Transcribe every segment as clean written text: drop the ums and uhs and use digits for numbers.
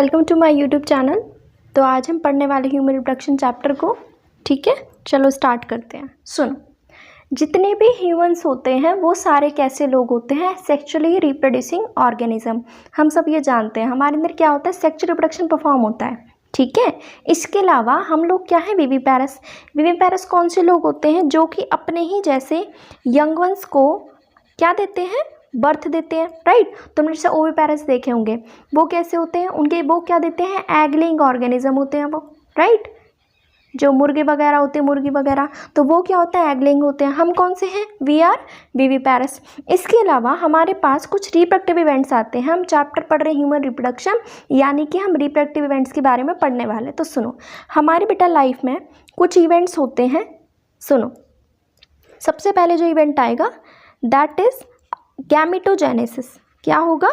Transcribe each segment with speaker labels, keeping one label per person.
Speaker 1: Welcome to my YouTube channel. तो आज हम पढ़ने वाले ह्यूमन रिप्रोडक्शन चैप्टर को। ठीक है, चलो स्टार्ट करते हैं। सुनो, जितने भी ह्यूमंस होते हैं वो सारे कैसे लोग होते हैं? Sexually reproducing organism. हम सब ये जानते हैं हमारे अंदर क्या होता है, सेक्सुअल रिप्रोडक्शन परफॉर्म होता है। ठीक है, इसके अलावा हम लोग क्या है, विविपेरस। विविपेरस कौन से लोग होते हैं? जो कि अपने ही जैसे यंग वंस को क्या देते हैं, बर्थ देते हैं। राइट, तुमने जैसे ओविपेरस देखे होंगे, वो कैसे होते हैं, उनके वो क्या देते हैं, एग लेइंग ऑर्गेनिज्म होते हैं वो। राइट, जो मुर्गे वगैरह होते हैं, मुर्गी वगैरह, तो वो क्या होता है, एग लेइंग होते हैं। हम कौन से हैं, वी आर विविपेरस। इसके अलावा हमारे पास कुछ रिप्रोडक्टिव इवेंट्स आते हैं। हम चैप्टर पढ़ रहे हैं ह्यूमन रिप्रोडक्शन, यानी कि हम रिप्रोडक्टिव इवेंट्स के बारे में पढ़ने वाले। तो सुनो, हमारे बेटा लाइफ में कुछ इवेंट्स होते हैं। सुनो, सबसे पहले जो इवेंट आएगा दैट इज गैमेटोजेनेसिस। क्या होगा,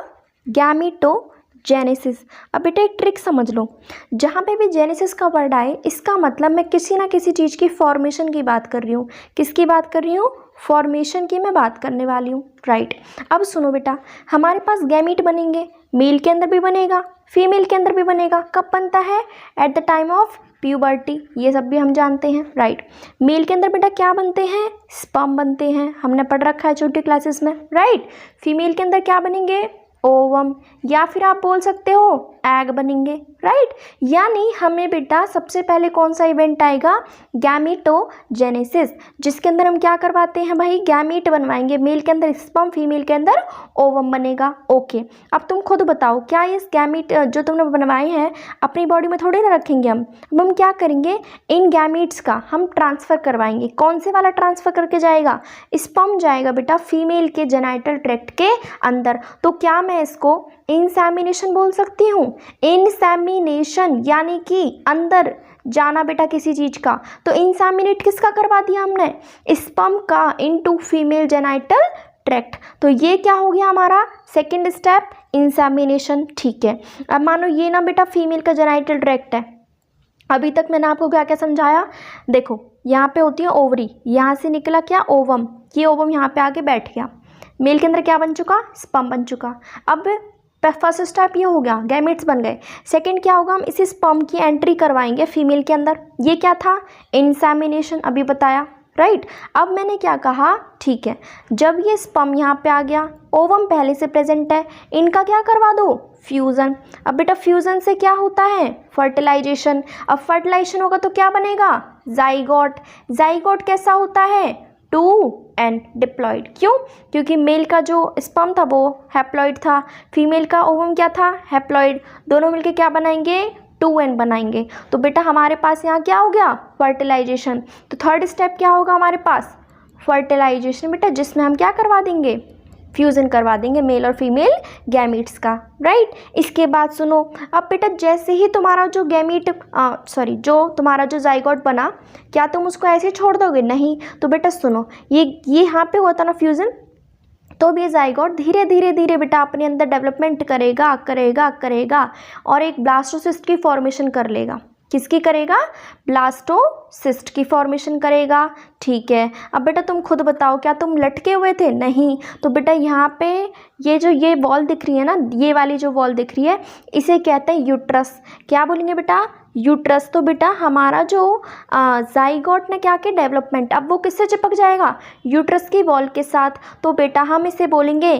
Speaker 1: गैमेटोजेनेसिस। अब बेटा एक ट्रिक समझ लो, जहाँ पे भी जेनेसिस का वर्ड आए इसका मतलब मैं किसी ना किसी चीज़ की फॉर्मेशन की बात कर रही हूँ। किसकी बात कर रही हूँ, फॉर्मेशन की मैं बात करने वाली हूँ। राइट, अब सुनो बेटा, हमारे पास गैमीट बनेंगे, मेल के अंदर भी बनेगा, फीमेल के अंदर भी बनेगा। कब बनता है, at the time of puberty, ये सब भी हम जानते हैं। राइट, मेल के अंदर बेटा क्या बनते हैं, स्पर्म बनते हैं, हमने पढ़ रखा है छोटी क्लासेस में। राइट, फीमेल के अंदर क्या बनेंगे, ओवम, या फिर आप बोल सकते हो एग बनेंगे। राइट, यानी हमें बेटा सबसे पहले कौन सा इवेंट आएगा, गैमेटोजेनेसिस, जिसके अंदर हम क्या करवाते हैं भाई, गैमीट बनवाएंगे। मेल के अंदर स्पर्म, फीमेल के अंदर ओवम बनेगा। ओके, अब तुम खुद बताओ, क्या इस गैमीट जो तुमने बनवाए हैं अपनी बॉडी में थोड़ी ना रखेंगे हम। अब हम क्या करेंगे, इन गैमीट्स का हम ट्रांसफ़र करवाएंगे। कौन से वाला ट्रांसफ़र करके जाएगा, स्पर्म जाएगा बेटा फीमेल के जेनाइटल ट्रैक्ट के अंदर। तो क्या मैं इसको इंसेमिनेशन बोल सकती हूँ, इंसेमिनेशन यानी कि अंदर जाना बेटा किसी चीज़ का। तो इंसेमिनेट किसका करवा दिया हमने, स्पर्म का इनटू फीमेल जेनाइटल ट्रैक्ट। तो ये क्या हो गया हमारा सेकंड स्टेप, इंसेमिनेशन। ठीक है, अब मानो ये ना बेटा फीमेल का जेनाइटल ट्रैक्ट है। अभी तक मैंने आपको क्या क्या समझाया, देखो यहाँ पे होती है ओवरी, यहाँ से निकला क्या, ओवम, ये ओवम यहाँ पे आके बैठ गया। मेल के अंदर क्या बन चुका, स्पर्म बन चुका। अब फर्स्ट स्टेप ये हो गया, गैमेट्स बन गए। सेकंड क्या होगा, हम इसी स्पर्म की एंट्री करवाएंगे फीमेल के अंदर। ये क्या था, इंसेमिनेशन, अभी बताया। राइट, अब मैंने क्या कहा, ठीक है, जब ये स्पर्म यहाँ पे आ गया, ओवम पहले से प्रेजेंट है, इनका क्या करवा दो, फ्यूज़न। अब बेटा फ्यूज़न से क्या होता है, फर्टिलाइजेशन। अब फर्टिलाइजेशन होगा तो क्या बनेगा, जाइगोट। जाइगोट कैसा होता है, 2n डिप्लॉइड। क्यों, क्योंकि मेल का जो स्पर्म था वो हैप्लॉइड था, फीमेल का ओवम क्या था, हैप्लॉइड। दोनों मिलके क्या बनाएंगे, 2n बनाएंगे। तो बेटा हमारे पास यहाँ क्या हो गया, फर्टिलाइजेशन। तो थर्ड स्टेप क्या होगा हमारे पास, फर्टिलाइजेशन बेटा, जिसमें हम क्या करवा देंगे, फ्यूज़न करवा देंगे मेल और फीमेल गैमीट्स का। राइट, इसके बाद सुनो, अब बेटा जैसे ही तुम्हारा जो गैमीट जो तुम्हारा जो जाइगोट बना, क्या तुम उसको ऐसे छोड़ दोगे, नहीं। तो बेटा सुनो, ये यहाँ पे हुआ था ना फ्यूज़न, तो भी जाइगोट धीरे धीरे धीरे बेटा अपने अंदर डेवलपमेंट करेगा करेगा करेगा और एक ब्लास्टोसिस्ट की फॉर्मेशन कर लेगा। किसकी करेगा, ब्लास्टोसिस्ट की फॉर्मेशन करेगा। ठीक है, अब बेटा तुम खुद बताओ, क्या तुम लटके हुए थे, नहीं। तो बेटा यहाँ पे ये वॉल दिख रही है ना, ये वाली जो वॉल दिख रही है, इसे कहते हैं यूट्रस। क्या बोलेंगे बेटा, यूट्रस। तो बेटा हमारा जो जाइगोट ने क्या किया, डेवलपमेंट, अब वो किससे चिपक जाएगा, यूट्रस की वॉल के साथ। तो बेटा हम इसे बोलेंगे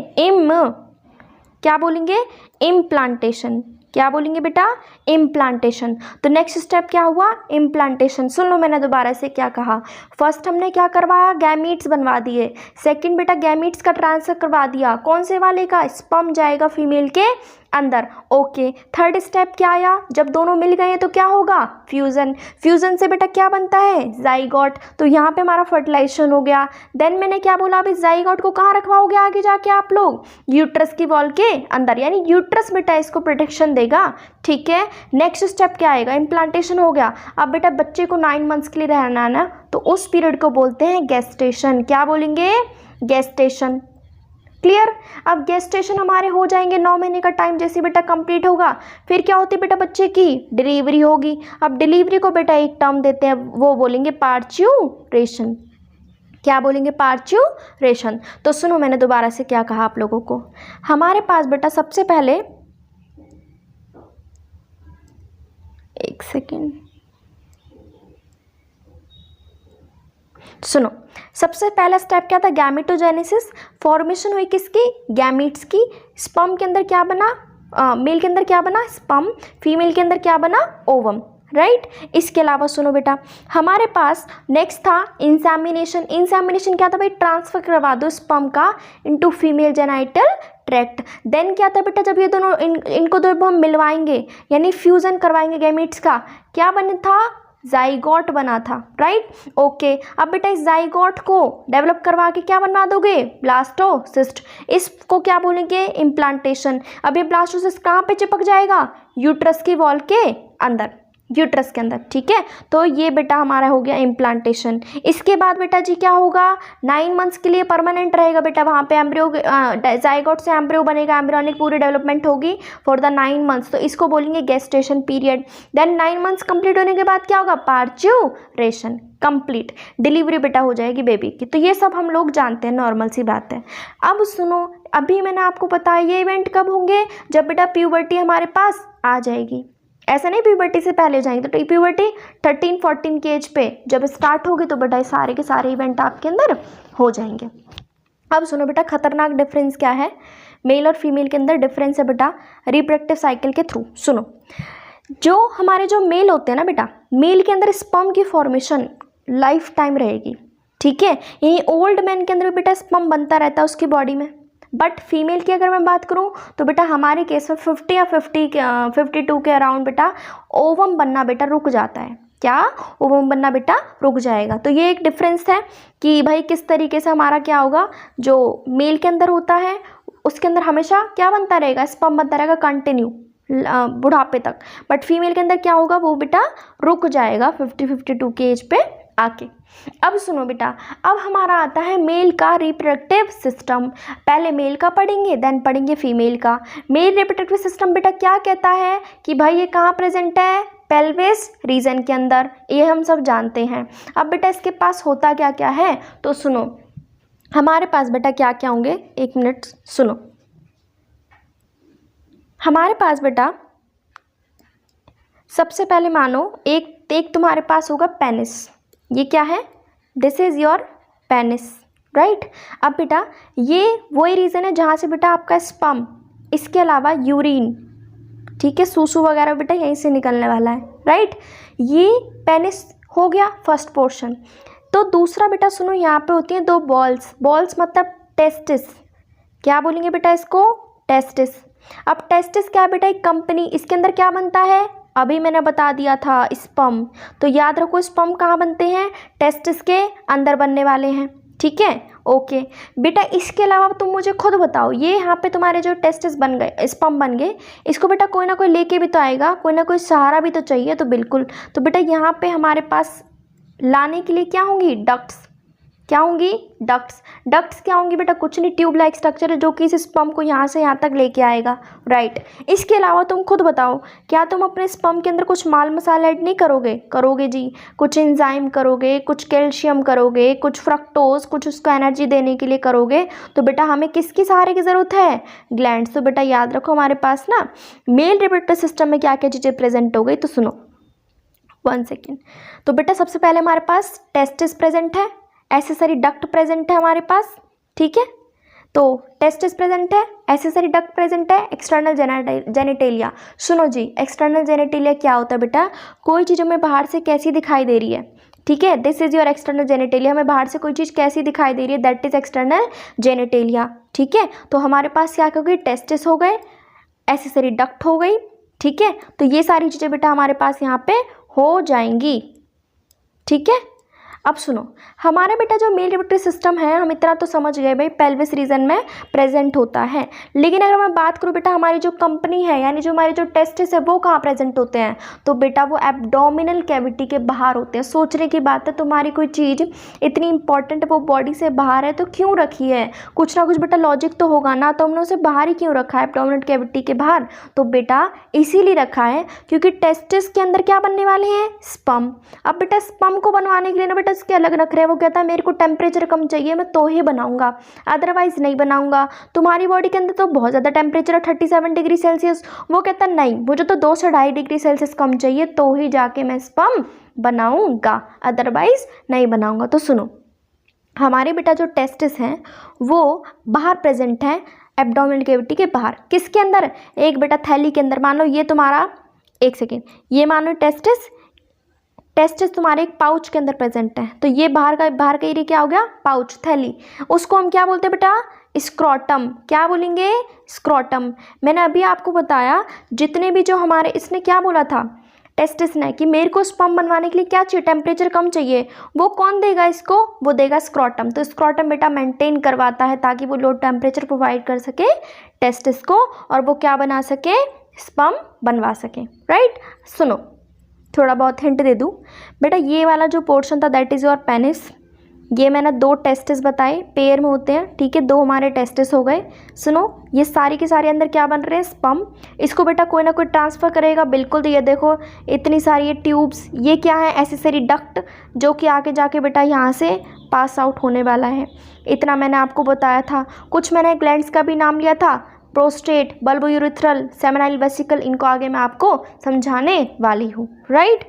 Speaker 1: क्या बोलेंगे, इम्प्लांटेशन। क्या बोलेंगे बेटा, इम्प्लांटेशन। तो नेक्स्ट स्टेप क्या हुआ, इम्प्लांटेशन। सुन लो मैंने दोबारा से क्या कहा, फर्स्ट हमने क्या करवाया, गैमीट्स बनवा दिए। सेकंड बेटा गैमीट्स का ट्रांसफर करवा दिया, कौन से वाले का, स्पर्म जाएगा फीमेल के अंदर। ओके, थर्ड स्टेप क्या आया, जब दोनों मिल गए तो क्या होगा, फ्यूज़न। फ्यूज़न से बेटा क्या बनता है, जाइगोट। तो यहाँ पे हमारा फर्टिलाइजेशन हो गया। देन मैंने क्या बोला, अभी जाइगोट को कहाँ रखवाओगे आगे जाके आप लोग, यूट्रस की वॉल के अंदर, यानी यूट्रस बेटा इसको प्रोटेक्शन देगा। ठीक है, नेक्स्ट स्टेप क्या आएगा, इम्प्लांटेशन हो गया। अब बेटा बच्चे को 9 मंथ्स के लिए रहना है ना, तो उस पीरियड को बोलते हैं गेस्टेशन। क्या बोलेंगे, गेस्टेशन। क्लियर। अब गेस्टेशन हमारे हो जाएंगे 9 महीने का टाइम जैसे बेटा कंप्लीट होगा, फिर क्या होती है बेटा बच्चे की डिलीवरी होगी। अब डिलीवरी को बेटा एक टर्म देते हैं, वो बोलेंगे पार्च्यूरेशन। क्या बोलेंगे, पार्च्यूरेशन। तो सुनो मैंने दोबारा से क्या कहा आप लोगों को, हमारे पास बेटा सबसे पहले एक सेकेंड, सुनो। सबसे पहला स्टेप क्या था? गैमेटोजेनेसिस, फॉर्मेशन हुई किसकी? गैमीट्स की। स्पर्म के अंदर क्या बना? मेल के अंदर क्या बना? स्पर्म। फीमेल के अंदर क्या बना? Ovum, right. इसके अलावा सुनो बेटा, हमारे पास नेक्स्ट था इंसेमिनेशन। इंसेमिनेशन क्या था भाई? ट्रांसफर करवा दो स्पर्म का into female genital tract. Then क्या था बेटा? जब ये दोनों इनको दो हम मिलवाएंगे यानी फ्यूजन करवाएंगे गैमीट्स का, क्या बना था? जाइगोट बना था, राइट। ओके, अब बेटा इस जाइगोट को डेवलप करवा के क्या बनवा दोगे? ब्लास्टोसिस्ट। इसको क्या बोलेंगे? इम्प्लांटेशन। अब ये ब्लास्टोसिस्ट कहाँ पे चिपक जाएगा? यूट्रस की वॉल के अंदर, यूट्रस के अंदर, ठीक है। तो ये बेटा हमारा हो गया इम्प्लांटेशन। इसके बाद बेटा जी क्या होगा? 9 मंथ्स के लिए परमानेंट रहेगा बेटा वहाँ पे एम्ब्रियो, जाइगोट से एम्ब्रियो बनेगा, एम्ब्रियोनिक पूरी डेवलपमेंट होगी फॉर द 9 मंथ्स, तो इसको बोलेंगे gestation period. Then 9 months complete होने के बाद क्या होगा? पार्च्यूरेशन, कंप्लीट डिलीवरी बेटा हो जाएगी बेबी की। तो ये सब हम लोग जानते हैं, नॉर्मल सी बात है। अब सुनो, अभी मैंने आपको बताया ये इवेंट कब होंगे? जब बेटा प्यूबर्टी हमारे पास आ जाएगी। ऐसा नहीं प्यूबर्टी से पहले जाएंगे, तो प्यूबर्टी 13-14 की एज पे जब स्टार्ट होगी तो बेटा सारे के सारे इवेंट आपके अंदर हो जाएंगे। अब सुनो बेटा, खतरनाक डिफरेंस क्या है मेल और फीमेल के अंदर? डिफरेंस है बेटा रिप्रोडक्टिव साइकिल के थ्रू। सुनो, जो हमारे जो मेल होते हैं ना बेटा, मेल के अंदर स्पर्म की फॉर्मेशन लाइफ टाइम रहेगी, ठीक है। यही ओल्ड मैन के अंदर बेटा स्पर्म बनता रहता है उसकी बॉडी में। बट फीमेल की अगर मैं बात करूं तो बेटा हमारे केस में 50 या 52 के अराउंड बेटा ओवम बनना बेटा रुक जाता है। क्या? ओवम बनना बेटा रुक जाएगा। तो ये एक डिफरेंस है कि भाई किस तरीके से हमारा क्या होगा, जो मेल के अंदर होता है उसके अंदर हमेशा क्या बनता रहेगा? स्पर्म बनता रहेगा कंटिन्यू बुढ़ापे तक। बट फीमेल के अंदर क्या होगा? वो बेटा रुक जाएगा 50-52 की एज पे आके। अब सुनो बेटा, अब हमारा आता है मेल का रिप्रोडक्टिव सिस्टम। पहले मेल का पढ़ेंगे, देन पढ़ेंगे फीमेल का। मेल रिप्रोडक्टिव सिस्टम बेटा क्या कहता है कि भाई ये कहाँ प्रेजेंट है? पेल्विस रीजन के अंदर, ये हम सब जानते हैं। अब बेटा इसके पास होता क्या क्या है? तो सुनो, हमारे पास बेटा क्या क्या होंगे, एक मिनट सुनो। हमारे पास बेटा सबसे पहले मानो एक तुम्हारे पास होगा पेनिस। ये क्या है? This is your penis, right. अब बेटा ये वही रीज़न है जहाँ से बेटा आपका स्पर्म, इसके अलावा यूरिन, ठीक है, सूसू वगैरह बेटा यहीं से निकलने वाला है, राइट। ये पेनिस हो गया फर्स्ट पोर्शन। तो दूसरा बेटा सुनो, यहाँ पे होती हैं 2 बॉल्स। बॉल्स मतलब टेस्टिस। क्या बोलेंगे बेटा इसको? टेस्टिस। अब टेस्टिस क्या है बेटा? एक कंपनी, इसके अंदर क्या बनता है? अभी मैंने बता दिया था स्पर्म। तो याद रखो स्पर्म कहाँ बनते हैं? टेस्टिस के अंदर बनने वाले हैं, ठीक है। ओके बेटा, इसके अलावा तुम मुझे खुद बताओ, ये यहाँ पे तुम्हारे जो टेस्टिस बन गए, स्पर्म बन गए, इसको बेटा कोई ना कोई लेके भी तो आएगा, कोई ना कोई सहारा भी तो चाहिए। तो बिल्कुल, तो बेटा यहाँ पे हमारे पास लाने के लिए क्या होंगी? डक्ट्स। क्या होंगी? डक्ट्स। डक्ट्स क्या होंगी बेटा? कुछ नहीं, ट्यूब लाइक स्ट्रक्चर है जो कि इस स्पर्म को यहाँ से यहाँ तक लेके आएगा, राइट। इसके अलावा तुम खुद बताओ, क्या तुम अपने स्पर्म के अंदर कुछ माल मसाला ऐड नहीं करोगे? करोगे जी। कुछ एंजाइम करोगे, कुछ कैल्शियम करोगे, कुछ फ्रक्टोज, कुछ उसको एनर्जी देने के लिए करोगे। तो बेटा हमें किसकी सहारे की ज़रूरत है? ग्लैंड्स। तो बेटा याद रखो हमारे पास ना मेल रिप्रोडक्टिव सिस्टम में क्या क्या चीज़ें प्रेजेंट हो गई। तो सुनो 1 सेकेंड। तो बेटा सबसे पहले हमारे पास टेस्टिस प्रेजेंट है, एसेसरी डक्ट प्रेजेंट है हमारे पास, ठीक है। तो टेस्टिस प्रेजेंट है, एसेसरी डक्ट प्रेजेंट है, एक्सटर्नल जेनिटेलिया। सुनो जी, एक्सटर्नल जेनिटेलिया क्या होता है बेटा? कोई चीज़ हमें बाहर से कैसी दिखाई दे रही है, ठीक है। This is your external genitalia. हमें बाहर से कोई चीज़ कैसी दिखाई दे रही है, दैट इज एक्सटर्नल जेनिटेलिया, ठीक है। तो हमारे पास क्या हो गई? टेस्टिस हो गए, एसेसरी डक्ट हो गई, ठीक है। तो ये सारी चीज़ें बेटा हमारे पास यहाँ पे हो जाएंगी, ठीक है। अब सुनो, हमारा बेटा जो मेल रिप्रोडक्टिव सिस्टम है, हम इतना तो समझ गए भाई पेल्विस रीजन में प्रेजेंट होता है। लेकिन अगर मैं बात करूँ बेटा हमारी जो कंपनी है, यानी जो हमारे जो टेस्टिस है, वो कहाँ प्रेजेंट होते हैं? तो बेटा वो एब्डोमिनल कैविटी के बाहर होते हैं। सोचने की बात है, तुम्हारी कोई चीज़ इतनी इंपॉर्टेंट वो बॉडी से बाहर है तो क्यों रखी है? कुछ ना कुछ बेटा लॉजिक तो होगा ना, तो हमने उसे बाहर ही क्यों रखा है, एब्डोमिनल कैविटी के बाहर? तो बेटा इसीलिए रखा है क्योंकि टेस्टिस के अंदर क्या बनने वाले हैं? स्पर्म। अब बेटा स्पर्म को बनवाने के लिए ना बेटा टेस्टिस के अलग नखरे हैं। वो कहता है मेरे को टेम्परेचर कम चाहिए, मैं तो ही बनाऊंगा, अदरवाइज नहीं बनाऊंगा। तुम्हारी बॉडी के अंदर तो बहुत ज़्यादा टेम्परेचर है 37 डिग्री सेल्सियस। वो कहता है नहीं, मुझे तो 2 से 2.5 डिग्री सेल्सियस कम चाहिए तो ही जाके मैं स्पर्म बनाऊंगा, अदरवाइज नहीं बनाऊंगा। तो सुनो, हमारे बेटा जो टेस्टिस हैं वो बाहर प्रेजेंट हैं, एब्डोमिनल कैविटी के बाहर। किसके अंदर? एक बेटा थैली के अंदर। मान लो ये तुम्हारा, एक सेकेंड, ये मान लो टेस्टिस तुम्हारे एक पाउच के अंदर प्रेजेंट है। तो ये बाहर का एरिया क्या हो गया? पाउच, थैली। उसको हम क्या बोलते हैं बेटा? स्क्रोटम। क्या बोलेंगे? स्क्रोटम। मैंने अभी आपको बताया जितने भी जो हमारे, इसने क्या बोला था टेस्टिस ने कि मेरे को स्पर्म बनवाने के लिए क्या चाहिए? टेम्परेचर कम चाहिए। वो कौन देगा इसको? वो देगा स्क्रोटम। तो स्क्रोटम बेटा मेंटेन करवाता है ताकि वो लो टेम्परेचर प्रोवाइड कर सके टेस्टिस को, और वो क्या बना सके? स्पर्म बनवा सके। राइट। सुनो, थोड़ा बहुत हिंट दे दूँ बेटा, ये वाला जो पोर्शन था दैट इज़ योर पेनिस। ये मैंने 2 टेस्टिस बताए, पेयर में होते हैं, ठीक है, 2 हमारे टेस्टिस हो गए। सुनो, ये सारी के सारे अंदर क्या बन रहे हैं? स्पर्म। इसको बेटा कोई ना कोई ट्रांसफ़र करेगा, बिल्कुल। तो ये देखो इतनी सारी ये ट्यूब्स, ये क्या है? एसेसरी डक्ट, जो कि आगे जाके बेटा यहाँ से पास आउट होने वाला है। इतना मैंने आपको बताया था। कुछ मैंने ग्लैंड्स का भी नाम लिया था, प्रोस्टेट, बल्बो यूरिथ्रल, सेमिनाइल वेसिकल, इनको आगे मैं आपको समझाने वाली हूँ। राइट।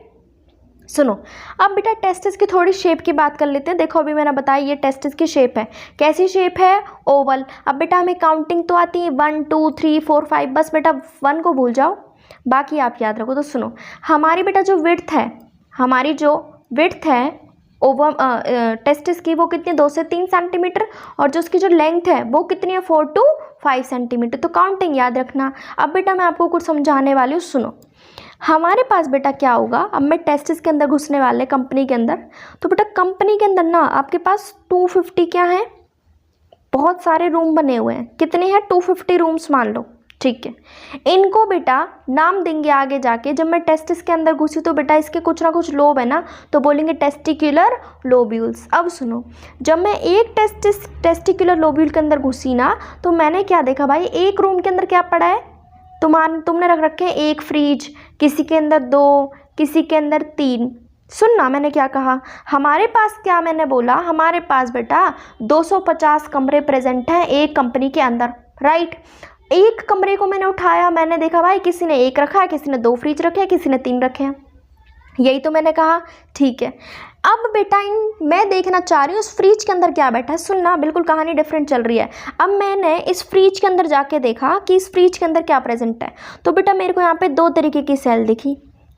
Speaker 1: सुनो, अब बेटा टेस्टिस की थोड़ी शेप की बात कर लेते हैं। देखो अभी मैंने बताया ये टेस्टिस की शेप है। कैसी शेप है? ओवल। अब बेटा हमें काउंटिंग तो आती है 1 2 3 4 5, बस बेटा 1 को भूल जाओ, बाकी आप याद रखो। तो सुनो, हमारी बेटा जो विड्थ है, हमारी जो विड्थ है ओवम टेस्टिस की, वो कितनी? 2 से 3 सेंटीमीटर। और जो उसकी जो लेंथ है वो कितनी है? 4 to 5 सेंटीमीटर। तो काउंटिंग याद रखना। अब बेटा मैं आपको कुछ समझाने वाली हूँ। सुनो, हमारे पास बेटा क्या होगा, अब मैं टेस्टिस के अंदर घुसने वाले कंपनी के अंदर। तो बेटा कंपनी के अंदर ना आपके पास 250 क्या है? बहुत सारे रूम बने हुए हैं। कितने हैं? 250 रूम्स मान लो, ठीक है। इनको बेटा नाम देंगे आगे जाके। जब मैं टेस्टिस के अंदर घुसी तो बेटा इसके कुछ ना कुछ लोब है ना, तो बोलेंगे टेस्टिकुलर लोब्यूल्स। अब सुनो, जब मैं एक टेस्टिकुलर लोब्यूल के अंदर घुसी ना, तो मैंने क्या देखा भाई? एक रूम के अंदर क्या पड़ा है? तुमने रख रखे हैं एक फ्रिज, किसी के अंदर 2, किसी के अंदर 3। सुनना मैंने क्या कहा, हमारे पास क्या मैंने बोला? हमारे पास बेटा 250 कमरे प्रेजेंट हैं एक कंपनी के अंदर। राइट। एक कमरे को मैंने उठाया, मैंने देखा भाई किसी ने 1 रखा है, किसी ने 2 फ्रिज रखे हैं, किसी ने 3 रखे हैं। यही तो मैंने कहा, ठीक है। अब बेटा मैं देखना चाह रही हूँ उस फ्रिज के अंदर क्या बैठा है। सुनना, बिल्कुल कहानी डिफरेंट चल रही है। अब मैंने इस फ्रिज के अंदर जाके देखा कि इस फ्रिज के अंदर क्या प्रेजेंट है। तो बेटा मेरे को यहाँ पे 2 तरीके की सेल दिखी।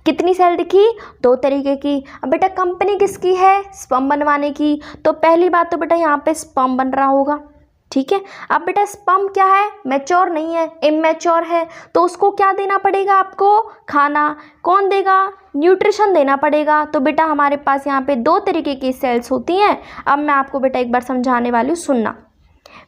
Speaker 1: कितनी सेल दिखी? 2 तरीके की। अब बेटा कंपनी किसकी है? स्पर्म बनवाने की। तो पहली बात तो बेटा यहाँ पे स्पर्म बन रहा होगा, ठीक है। अब बेटा स्पर्म क्या है? मैच्योर नहीं है, इमैच्योर है। तो उसको क्या देना पड़ेगा आपको? खाना। कौन देगा? न्यूट्रिशन देना पड़ेगा। तो बेटा हमारे पास यहाँ पे 2 तरीके की सेल्स होती हैं। अब मैं आपको बेटा एक बार समझाने वाली हूँ, सुनना।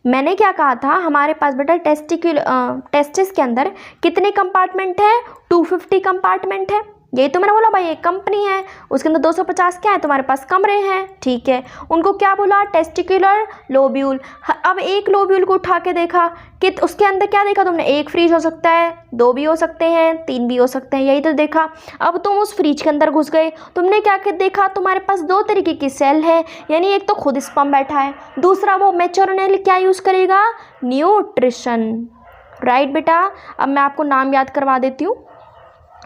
Speaker 1: मैंने क्या कहा था, हमारे पास बेटा टेस्टिस के अंदर कितने कंपार्टमेंट है? 250 कंपार्टमेंट है। यही तो मैंने बोला भाई, एक कंपनी है, उसके अंदर 250 क्या है? तुम्हारे पास कमरे हैं, ठीक है। उनको क्या बोला? Testicular lobule. अब एक लोब्यूल को उठा के देखा कि उसके अंदर क्या देखा तुमने? 1 फ्रिज हो सकता है, 2 भी हो सकते हैं, 3 भी हो सकते हैं, यही तो देखा। अब तुम उस फ्रिज के अंदर घुस गए, तुमने क्या देखा? तुम्हारे पास 2 तरीके की सेल है, यानी एक तो खुद स्पर्म बैठा है, दूसरा वो मैच्योर होने के लिए क्या यूज़ करेगा? न्यूट्रिशन। राइट बेटा। अब मैं आपको नाम याद करवा देती हूँ।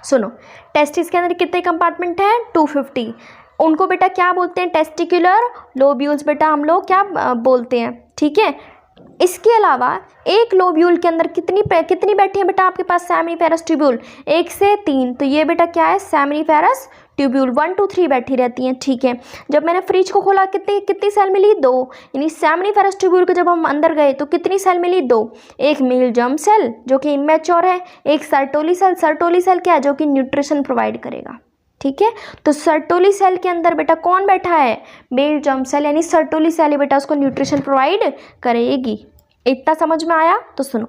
Speaker 1: सुनो, टेस्टिस के अंदर कितने कंपार्टमेंट हैं? 250। उनको बेटा क्या बोलते हैं? टेस्टिकुलर लोब्यूल्स बेटा हम लोग क्या बोलते हैं, ठीक है। इसके अलावा एक लोब्यूल के अंदर कितनी बैठी है बेटा आपके पास? सेमिनिफेरस ट्यूब्यूल 1 से 3। तो ये बेटा क्या है? सेमिनिफेरस ट्यूब्यूल 1 2 3 बैठी रहती हैं, ठीक है। जब मैंने फ्रिज को खोला कितनी सेल मिली? 2। यानी सेमिनिफेरस ट्यूब्यूल के जब हम अंदर गए तो कितनी सेल मिली? 2। एक मेल जर्म सेल जो कि इमैच्योर है, एक सर्टोली सेल। सर्टोली सेल क्या है? जो कि न्यूट्रिशन प्रोवाइड करेगा, ठीक है। तो सर्टोली सेल के अंदर बेटा कौन बैठा है? मेल जर्म सेल, यानी सर्टोली सेल ही बेटा उसको न्यूट्रिशन प्रोवाइड करेगी। इतना समझ में आया? तो सुनो,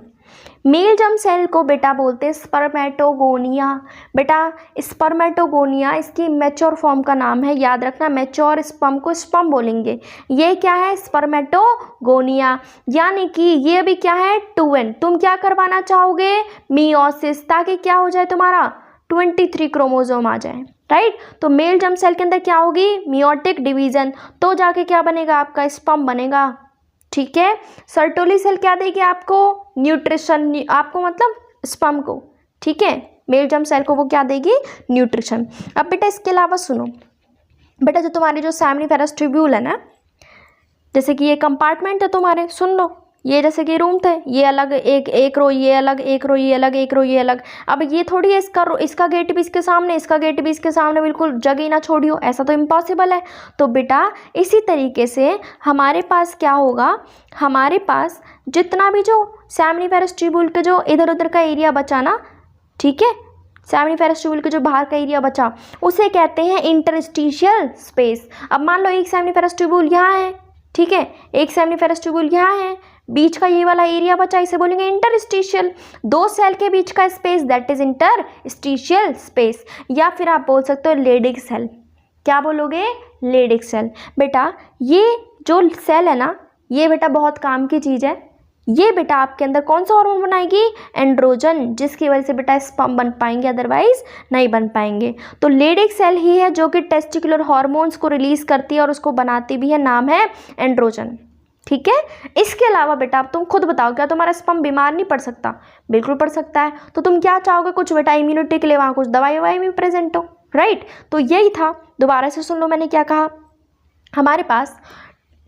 Speaker 1: मेल जर्म सेल को बेटा बोलते हैं स्पर्मेटोगोनिया। बेटा स्पर्मेटोगोनिया इसकी मैच्योर फॉर्म का नाम है, याद रखना। मैच्योर स्पर्म को स्पर्म बोलेंगे। ये क्या है? स्पर्मेटोगोनिया। यानी कि ये भी क्या है? 2n। तुम क्या करवाना चाहोगे? मियोसिस, ताकि क्या हो जाए तुम्हारा? 23 क्रोमोसोम आ जाए, राइट। तो मेल जर्म सेल के अंदर क्या होगी, मियोटिक डिवीजन, तो जाके क्या बनेगा, आपका स्पर्म बनेगा, ठीक है। सर्टोली सेल क्या देगी आपको, न्यूट्रिशन, आपको मतलब स्पर्म को, ठीक है। मेल जर्म सेल को वो क्या देगी, न्यूट्रिशन। अब बेटा इसके अलावा सुनो बेटा, जो तुम्हारी जो सेमिनिफेरस ट्यूब्यूल है ना, जैसे कि ये कंपार्टमेंट है तुम्हारे, सुन लो, ये जैसे कि रूम थे, ये अलग, एक रो ये अलग, एक रो ये अलग, एक रो ये अलग। अब ये थोड़ी है इसका गेट भी इसके सामने, इसका गेट भी इसके सामने, बिल्कुल जगह ही ना छोड़ियो, ऐसा तो इम्पॉसिबल है। तो बेटा इसी तरीके से हमारे पास क्या होगा, हमारे पास जितना भी जो सेमिनिफेरस ट्यूब्यूल के जो इधर उधर का एरिया बचा ना, ठीक है, सेमिनिफेरस ट्यूब्यूल के जो बाहर का एरिया बचा उसे कहते हैं इंटरस्टिशियल स्पेस। अब मान लो एक सेमिनिफेरस ट्यूब्यूल यहाँ है, ठीक है, एक सेमिनिफेरस ट्यूब्यूल यहाँ है, बीच का ये वाला एरिया बचा, इसे बोलेंगे इंटरस्टिशियल। दो सेल के बीच का space, that is interstitial space. या फिर आप बोल सकते हो लेडिक सेल, क्या बोलोगे, लेडिक सेल। बेटा ये जो सेल है ना, ये बेटा बहुत काम की चीज़ है। ये बेटा आपके अंदर कौन सा हार्मोन बनाएगी, एंड्रोजन, जिसकी वजह से बेटा स्पर्म बन पाएंगे, अदरवाइज नहीं बन पाएंगे। तो लेडिक सेल ही है जो कि टेस्टिकुलर हार्मोन्स को रिलीज करती है और उसको बनाती भी है, नाम है एंड्रोजन, ठीक है। इसके अलावा बेटा अब तुम खुद बताओ, क्या तुम्हारा स्पर्म बीमार नहीं पड़ सकता, बिल्कुल पड़ सकता है। तो तुम क्या चाहोगे, कुछ बेटा इम्यूनिटी के लिए वहाँ कुछ दवाई ववाई भी प्रेजेंट हो, राइट। तो यही था, दोबारा से सुन लो मैंने क्या कहा। हमारे पास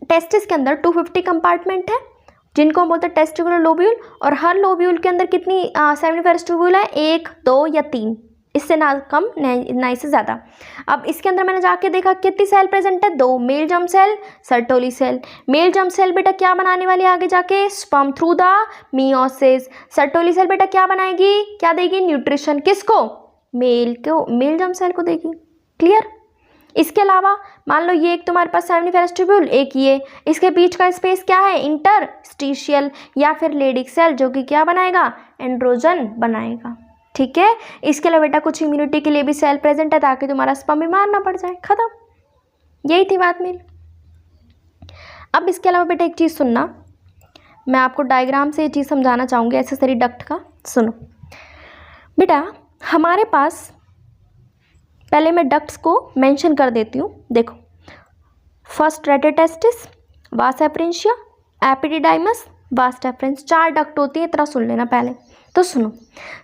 Speaker 1: टेस्टिस के अंदर 250 कंपार्टमेंट है, जिनको हम बोलते हैं टेस्टिकुलर लोब्यूल, और हर लोब्यूल के अंदर कितनी सेमिनिफेरस ट्यूब्यूल है, 1, 2 या 3, इससे ना कम, ना इससे ज़्यादा। अब इसके अंदर मैंने जाके देखा कितनी सेल प्रेजेंट है, 2, male germ cell, Sertoli cell. Male germ cell बेटा क्या बनाने वाली है आगे जाके, sperm through the meiosis. Sertoli cell बेटा क्या बनाएगी, क्या देगी, न्यूट्रिशन, किसको, मेल को, मेल जर्म सेल को देगी, क्लियर। इसके अलावा मान लो ये एक तुम्हारे पास सेमिनिफेरस ट्यूब्यूल, एक ये, इसके बीच का स्पेस क्या है, इंटरस्टिशियल या फिर लेडिक सेल, जो कि क्या बनाएगा, एंड्रोजन बनाएगा, ठीक है। इसके अलावा बेटा कुछ इम्यूनिटी के लिए भी सेल प्रेजेंट है, ताकि तुम्हारा स्पर्म बीमार ना पड़ जाए, खत्म, यही थी बात मेरी। अब इसके अलावा बेटा एक चीज़ सुनना, मैं आपको डायग्राम से ये चीज़ समझाना चाहूँगी एक्सेसरी डक्ट का। सुनो बेटा, हमारे पास पहले मैं डक्ट्स को मेंशन कर देती हूँ, देखो, फर्स्ट रेटेटेस्टिस, वास एफरेंशिया, एपिडिडाइमस, वास एफरेंस, 4 डक्ट होती है, इतना सुन लेना पहले। तो सुनो,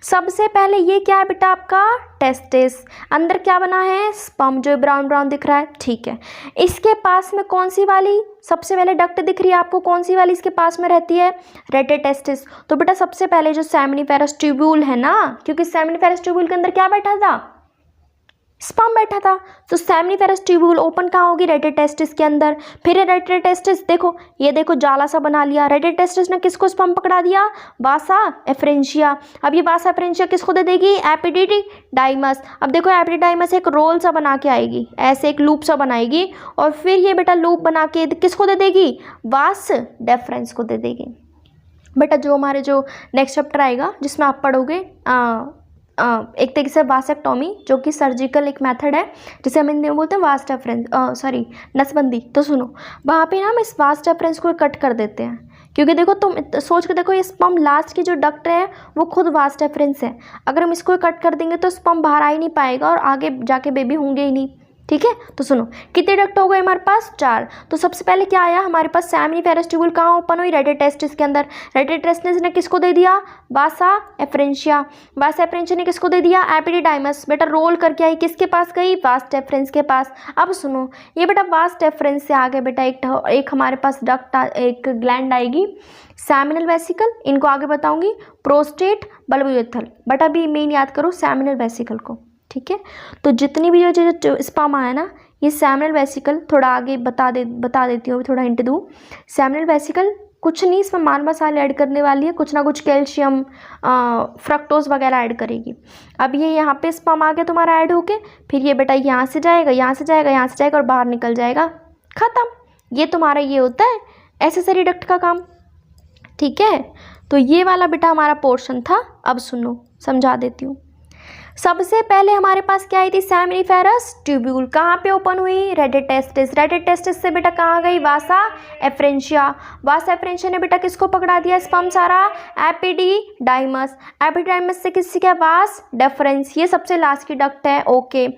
Speaker 1: सबसे पहले ये क्या है बेटा, आपका टेस्टिस, अंदर क्या बना है, स्पर्म, जो ब्राउन ब्राउन दिख रहा है, ठीक है। इसके पास में कौन सी वाली सबसे पहले डक्ट दिख रही है आपको, कौन सी वाली इसके पास में रहती है, रेटेटेस्टिस। तो बेटा सबसे पहले जो सेमिनिफेरस ट्यूब्यूल है ना, क्योंकि सेमिनिफेरस ट्यूब्यूल के अंदर क्या बैठा था, स्पर्म बैठा था, तो सेमिनिफेरस ट्यूब्यूल ओपन कहाँ होगी, रेटेटेस्टिस के अंदर। फिर रेटेटेस्टिस देखो, ये देखो जाला सा बना लिया, रेटेटेस्टिस ने किसको स्पर्म पकड़ा दिया, वासा एफरेंशिया। अब ये वासा एफरेंशिया किसको दे देगी, एपिडिडाइमस। अब देखो एपिडिडाइमस एक रोल सा बना के आएगी, ऐसे एक लूप सा बनाएगी, और फिर ये बेटा लूप बना के किसको दे देगी, वास डेफरेंस को दे देगी। बेटा जो हमारे जो नेक्स्ट चैप्टर आएगा जिसमें आप पढ़ोगे एक तरीके से वासेक्टोमी, जो कि सर्जिकल एक मेथड है, जिसे हम हिंदी में बोलते हैं वास्ट रेफरेंस, सॉरी नसबंदी। तो सुनो, वहाँ पे ना हम इस वास्ट रेफरेंस को कट कर देते हैं, क्योंकि देखो तुम सोच के देखो, ये स्पर्म लास्ट की जो डक्ट है वो खुद वास्ट रेफरेंस है। अगर हम इसको कट कर देंगे तो स्पर्म बाहर आ ही नहीं पाएगा और आगे जाके बेबी होंगे ही नहीं, ठीक है। तो सुनो, कितने डक्ट हो गए हमारे पास, 4। तो सबसे पहले क्या आया हमारे पास, सेमिनिफेरस ट्यूब्यूल कहाँ ओपन हुई, रेटेटेस्टिस के अंदर। रेटेटेस्टिस ने किसको दे दिया, वासा एफरेंशिया। वासा एफरेंशिया ने किसको दे दिया, एपिडिडाइमस। बेटा रोल करके आई, किसके पास गई, वास्ट एफरेंस के पास। अब सुनो, ये बेटा वास्ट एफरेंस से आगे बेटा एक हमारे पास डक्ट, एक ग्लैंड आएगी, सेमिनल वेसिकल, इनको आगे बताऊंगी, प्रोस्टेट, बल्बोयूरेथ्रल। बट अभी मेन याद करो सेमिनल वेसिकल को, ठीक है। तो जितनी भी जो स्पर्म आया ना, ये सेमिनल वेसिकल, थोड़ा आगे बता देती हूँ, थोड़ा हिंट दूँ। सेमिनल वेसिकल कुछ नहीं, इसमें माल मसाले ऐड करने वाली है, कुछ ना कुछ कैल्शियम, फ्रक्टोज वगैरह ऐड करेगी। अब ये यहाँ पे स्पर्म आ गया तुम्हारा ऐड होके, फिर ये बेटा यहाँ से जाएगा, यहाँ से जाएगा, यहाँ से जाएगा और बाहर निकल जाएगा, ख़त्म। ये तुम्हारा ये होता है एक्सेसरी डक्ट का काम, ठीक है। तो ये वाला बेटा हमारा पोर्शन था। अब सुनो, समझा देती हूँ। सबसे पहले हमारे पास क्या आई थी, सेमिनिफेरस ट्यूब्यूल। कहाँ पे ओपन हुई, रेडिटेस्टिस। रेडिटेस्टिस से बेटा कहाँ गई, वासा एफ्रेंशिया। वासा एफ्रेंशिया ने बेटा किसको पकड़ा दिया, स्पर्म सारा, एपिडिडाइमस। एपिडिडाइमस से किससे क्या, वास डेफरेंस। ये सबसे लास्ट की डक्ट है। ओके,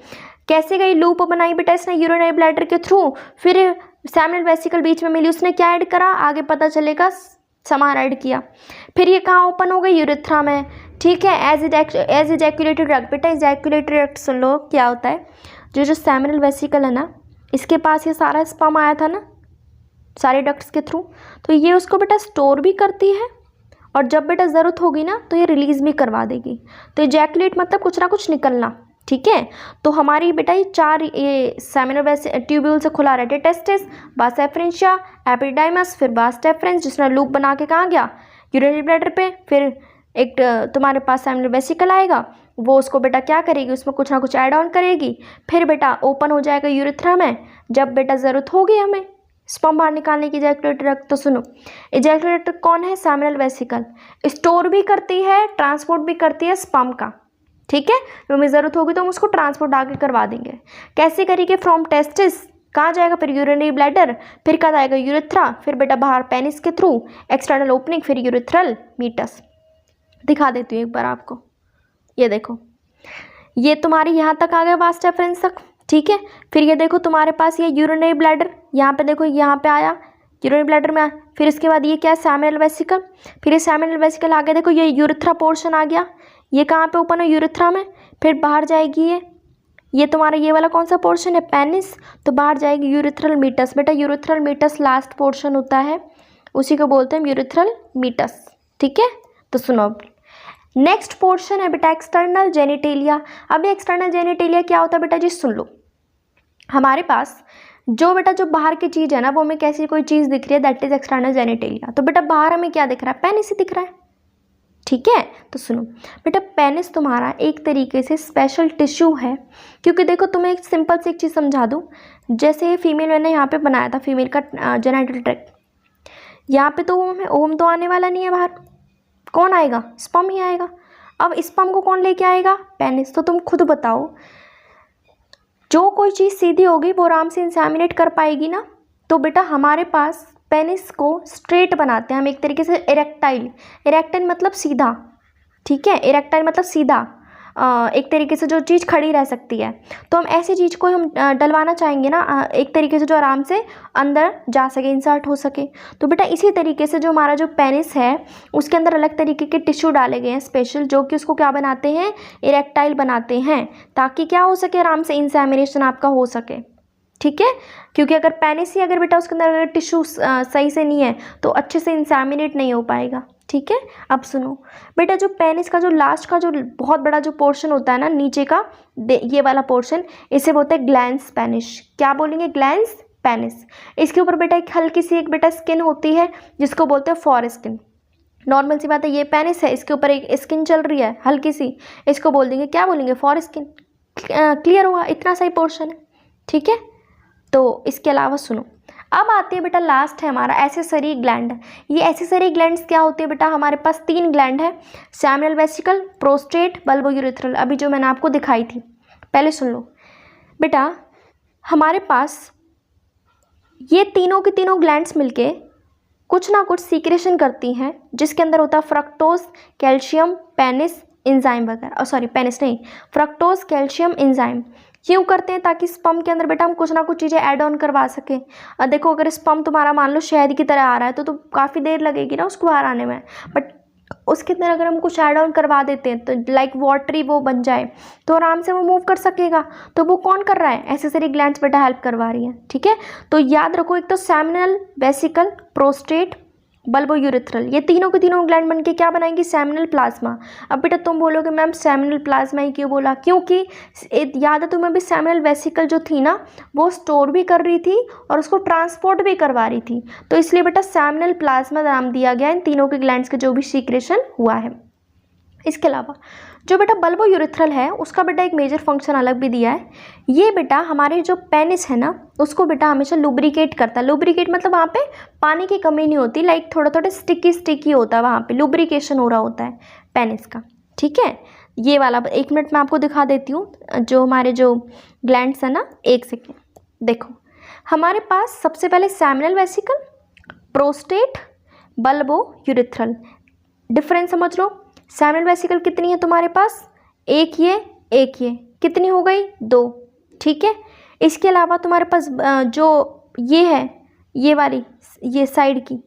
Speaker 1: कैसे गई, लूप बनाई बेटा इसने यूरिनरी ब्लैडर के थ्रू, फिर सेमिनल वेसिकल बीच में मिली, उसने क्या ऐड करा, आगे पता चलेगा, सामान ऐड किया। फिर ये कहाँ ओपन हो गई, यूरेथ्रा में। ठीक है, एज इजैकुलेटेड डक्ट। बेटा इजैकुलेटेड डक्ट सुन लो क्या होता है, जो सेमिनल वेसिकल है ना, इसके पास ये सारा स्पर्म आया था ना सारे डक्ट्स के थ्रू, तो ये उसको बेटा स्टोर भी करती है और जब बेटा ज़रूरत होगी ना तो ये रिलीज़ भी करवा देगी। तो इजैकुलेट मतलब कुछ ना कुछ निकलना। ठीक है, तो हमारी बेटा ये चार, ये सेमिनल ट्यूब्यूल से खुला रेडिटेस्टिस, वासा एफ्रेंशिया, एपिडिडाइमस, फिर वास डेफरेंस जिसने लूप बना के कहाँ गया, यूरिनरी ब्लैडर पे। फिर एक तुम्हारे पास सेमिनल वेसिकल आएगा, वो उसको बेटा क्या करेगी, उसमें कुछ ना कुछ ऐड ऑन करेगी, फिर बेटा ओपन हो जाएगा यूरेथ्रा में। जब बेटा ज़रूरत होगी हमें स्पर्म बाहर निकालने की इजैकुलेटेड डक्ट, तो सुनो इजैकुलेटेड डक्ट कौन है, सेमिनल वेसिकल। स्टोर भी करती है, ट्रांसपोर्ट भी करती है स्पर्म का। ठीक है, तो हमें ज़रूरत होगी तो हम उसको ट्रांसपोर्ट आगे करवा देंगे। कैसे करेंगे, फ्रॉम टेस्टिस कहाँ जाएगा, फिर यूरिनरी ब्लैडर, फिर कहाँ जाएगा, यूरेथ्रा, फिर बेटा बाहर पेनिस के थ्रू एक्सटर्नल ओपनिंग, फिर यूरेथ्रल मीटस। दिखा देती हूँ एक बार आपको, ये देखो, ये तुम्हारी यहाँ तक आ गया वास डेफरेंस तक। ठीक है, फिर ये देखो तुम्हारे पास ये यूरिनरी ब्लैडर, यहाँ पे देखो, यहाँ पे आया यूरिनरी ब्लैडर में। फिर इसके बाद ये क्या है, सेमिनल वेसिकल। फिर ये सेमिनल वेसिकल आगे देखो, ये यूरेथ्रा पोर्शन आ गया, ये कहाँ पे ओपन है, यूरेथ्रा में। फिर बाहर जाएगी ये तुम्हारा ये वाला कौन सा पोर्शन है, पेनिस, तो बाहर जाएगी यूरेथ्रल मीटस। बेटा यूरेथ्रल मीटस लास्ट पोर्शन होता है, उसी को बोलते हैं यूरेथ्रल मीटस। ठीक है, तो सुनो नेक्स्ट पोर्शन है बेटा एक्सटर्नल जेनिटेलिया। अब ये एक्सटर्नल जेनिटेलिया क्या होता है बेटा जी, सुन लो। हमारे पास जो बेटा जो बाहर की चीज़ है ना, वो हमें कैसी कोई चीज़ दिख रही है, दैट इज एक्सटर्नल जेनिटेलिया। तो बेटा बाहर हमें क्या दिख रहा है, पेनिस ही दिख रहा है। ठीक है, तो सुनो बेटा, पेनिस तुम्हारा एक तरीके से स्पेशल टिश्यू है, क्योंकि देखो तुम्हें एक सिंपल सी एक चीज़ समझा दूँ। जैसे फीमेल मैंने यहाँ पे बनाया था, फीमेल का जेनिटल ट्रैक्ट, यहाँ पे तो ओम तो आने वाला नहीं है बाहर, कौन आएगा, स्पर्म ही आएगा। अब स्पर्म को कौन लेके आएगा, पेनिस। तो तुम खुद बताओ, जो कोई चीज़ सीधी होगी वो आराम से इंसेमिनेट कर पाएगी ना। तो बेटा हमारे पास पेनिस को स्ट्रेट बनाते हैं हम, एक तरीके से इरेक्टाइल। इरेक्टाइल मतलब सीधा, ठीक है, इरेक्टाइल मतलब सीधा, एक तरीके से जो चीज़ खड़ी रह सकती है। तो हम ऐसी चीज़ को हम डलवाना चाहेंगे ना, एक तरीके से जो आराम से अंदर जा सके, इंसर्ट हो सके। तो बेटा इसी तरीके से जो हमारा जो पेनिस है उसके अंदर अलग तरीके के टिश्यू डाले गए हैं स्पेशल, जो कि उसको क्या बनाते हैं, इरेक्टाइल बनाते हैं, ताकि क्या हो सके, आराम से इंसेमिनेशन आपका हो सके। ठीक है, क्योंकि अगर पेनिस ही अगर बेटा उसके अंदर अगर टिश्यू सही से नहीं है तो अच्छे से इंसेमिनेट नहीं हो पाएगा। ठीक है, अब सुनो बेटा, जो पेनिस का जो लास्ट का जो बहुत बड़ा जो पोर्शन होता है ना नीचे का, ये वाला पोर्शन, इसे बोलते हैं ग्लैंस पेनिस। क्या बोलेंगे, ग्लैंस पेनिस। इसके ऊपर बेटा एक हल्की सी एक बेटा स्किन होती है जिसको बोलते हैं फॉर स्किन। नॉर्मल सी बात है, ये पेनिस है, इसके ऊपर एक स्किन चल रही है हल्की सी, इसको बोल देंगे, क्या बोलेंगे, फॉर स्किन। क्लियर हुआ, इतना सही पोर्शन है। ठीक है, तो इसके अलावा सुनो, अब आती है बेटा लास्ट है हमारा एसेसरी ग्लैंड। ये एसेसरी ग्लैंड्स क्या होती है बेटा, हमारे पास 3 ग्लैंड है, सेमिनल वेसिकल, प्रोस्टेट, बल्बोयूरेथ्रल, अभी जो मैंने आपको दिखाई थी। पहले सुन लो बेटा, हमारे पास ये तीनों की तीनों ग्लैंड्स मिलके कुछ ना कुछ सीक्रेशन करती हैं, जिसके अंदर होता है फ्रक्टोज, कैल्शियम, पेनिस एंजाइम वगैरह, सॉरी पेनिस नहीं, फ्रक्टोज, कैल्शियम, एंजाइम। क्यों करते हैं, ताकि स्पर्म के अंदर बेटा हम कुछ ना कुछ चीज़ें ऐड ऑन करवा सकें। देखो अगर स्पर्म तुम्हारा मान लो शहद की तरह आ रहा है तो काफ़ी देर लगेगी ना उसको बाहर आने में, बट उसके अंदर अगर हम कुछ ऐड ऑन करवा देते हैं तो लाइक वाटरी वो बन जाए तो आराम से वो मूव कर सकेगा। तो वो कौन कर रहा है, एसेसरी ग्लैंड्स बेटा हेल्प करवा रही है। ठीक है, तो याद रखो, एक तो सेमिनल वेसिकल, प्रोस्टेट, बल्बोयूरेथ्रल, ये तीनों के तीनों ग्लैंड बनके क्या बनाएंगी, सेमिनल प्लाज्मा। अब बेटा तुम बोलोगे मैम सेमिनल प्लाज्मा ही क्यों बोला, क्योंकि याद है तुम्हें भी सेमिनल वेसिकल जो थी ना वो स्टोर भी कर रही थी और उसको ट्रांसपोर्ट भी करवा रही थी, तो इसलिए बेटा सेमिनल प्लाज्मा नाम दिया गया इन तीनों के ग्लैंड्स के जो भी सीक्रेशन हुआ है। इसके अलावा जो बेटा बल्बोयूरेथ्रल है उसका बेटा एक मेजर फंक्शन अलग भी दिया है। ये बेटा हमारे जो पेनिस है ना उसको बेटा हमेशा लुब्रिकेट करता है। लुब्रिकेट मतलब वहाँ पे पानी की कमी नहीं होती, लाइक थोड़ा थोड़ा स्टिकी स्टिकी होता है, वहाँ पे लुब्रिकेशन हो रहा होता है पेनिस का। ठीक है, ये वाला 1 मिनट में आपको दिखा देती हूँ जो हमारे जो ग्लैंड्स है ना। 1 सेकेंड, देखो हमारे पास सबसे पहले seminal vesicle, prostate, bulbo urethral. Difference समझ लो। सेमिनल वेसिकल कितनी है तुम्हारे पास, एक ये कितनी हो गई, 2, ठीक है। इसके अलावा तुम्हारे पास जो ये है, ये वाली, ये साइड की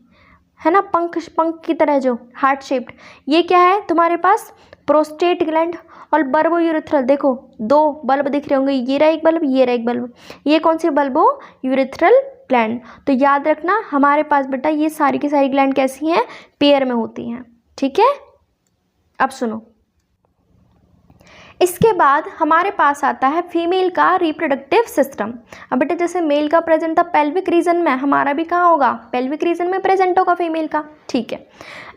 Speaker 1: है ना, पंख की तरह जो हार्ट शेप्ड, ये क्या है तुम्हारे पास, प्रोस्टेट ग्लैंड। और बल्बो यूरिथ्रल, देखो 2 बल्ब दिख रहे होंगे, ये रहा एक बल्ब, ये रहा एक बल्ब, ये कौन सी, बल्बो यूरिथ्रल ग्लैंड। तो याद रखना हमारे पास बेटा ये सारी की सारी ग्लैंड कैसी हैं, पेयर में होती हैं, ठीक है। अब सुनो, इसके बाद हमारे पास आता है फीमेल का रिप्रोडक्टिव सिस्टम। अब बेटा जैसे मेल का प्रेजेंट था पेल्विक रीजन में, हमारा भी कहाँ होगा, पेल्विक रीजन में प्रेजेंट होगा फीमेल का, ठीक है।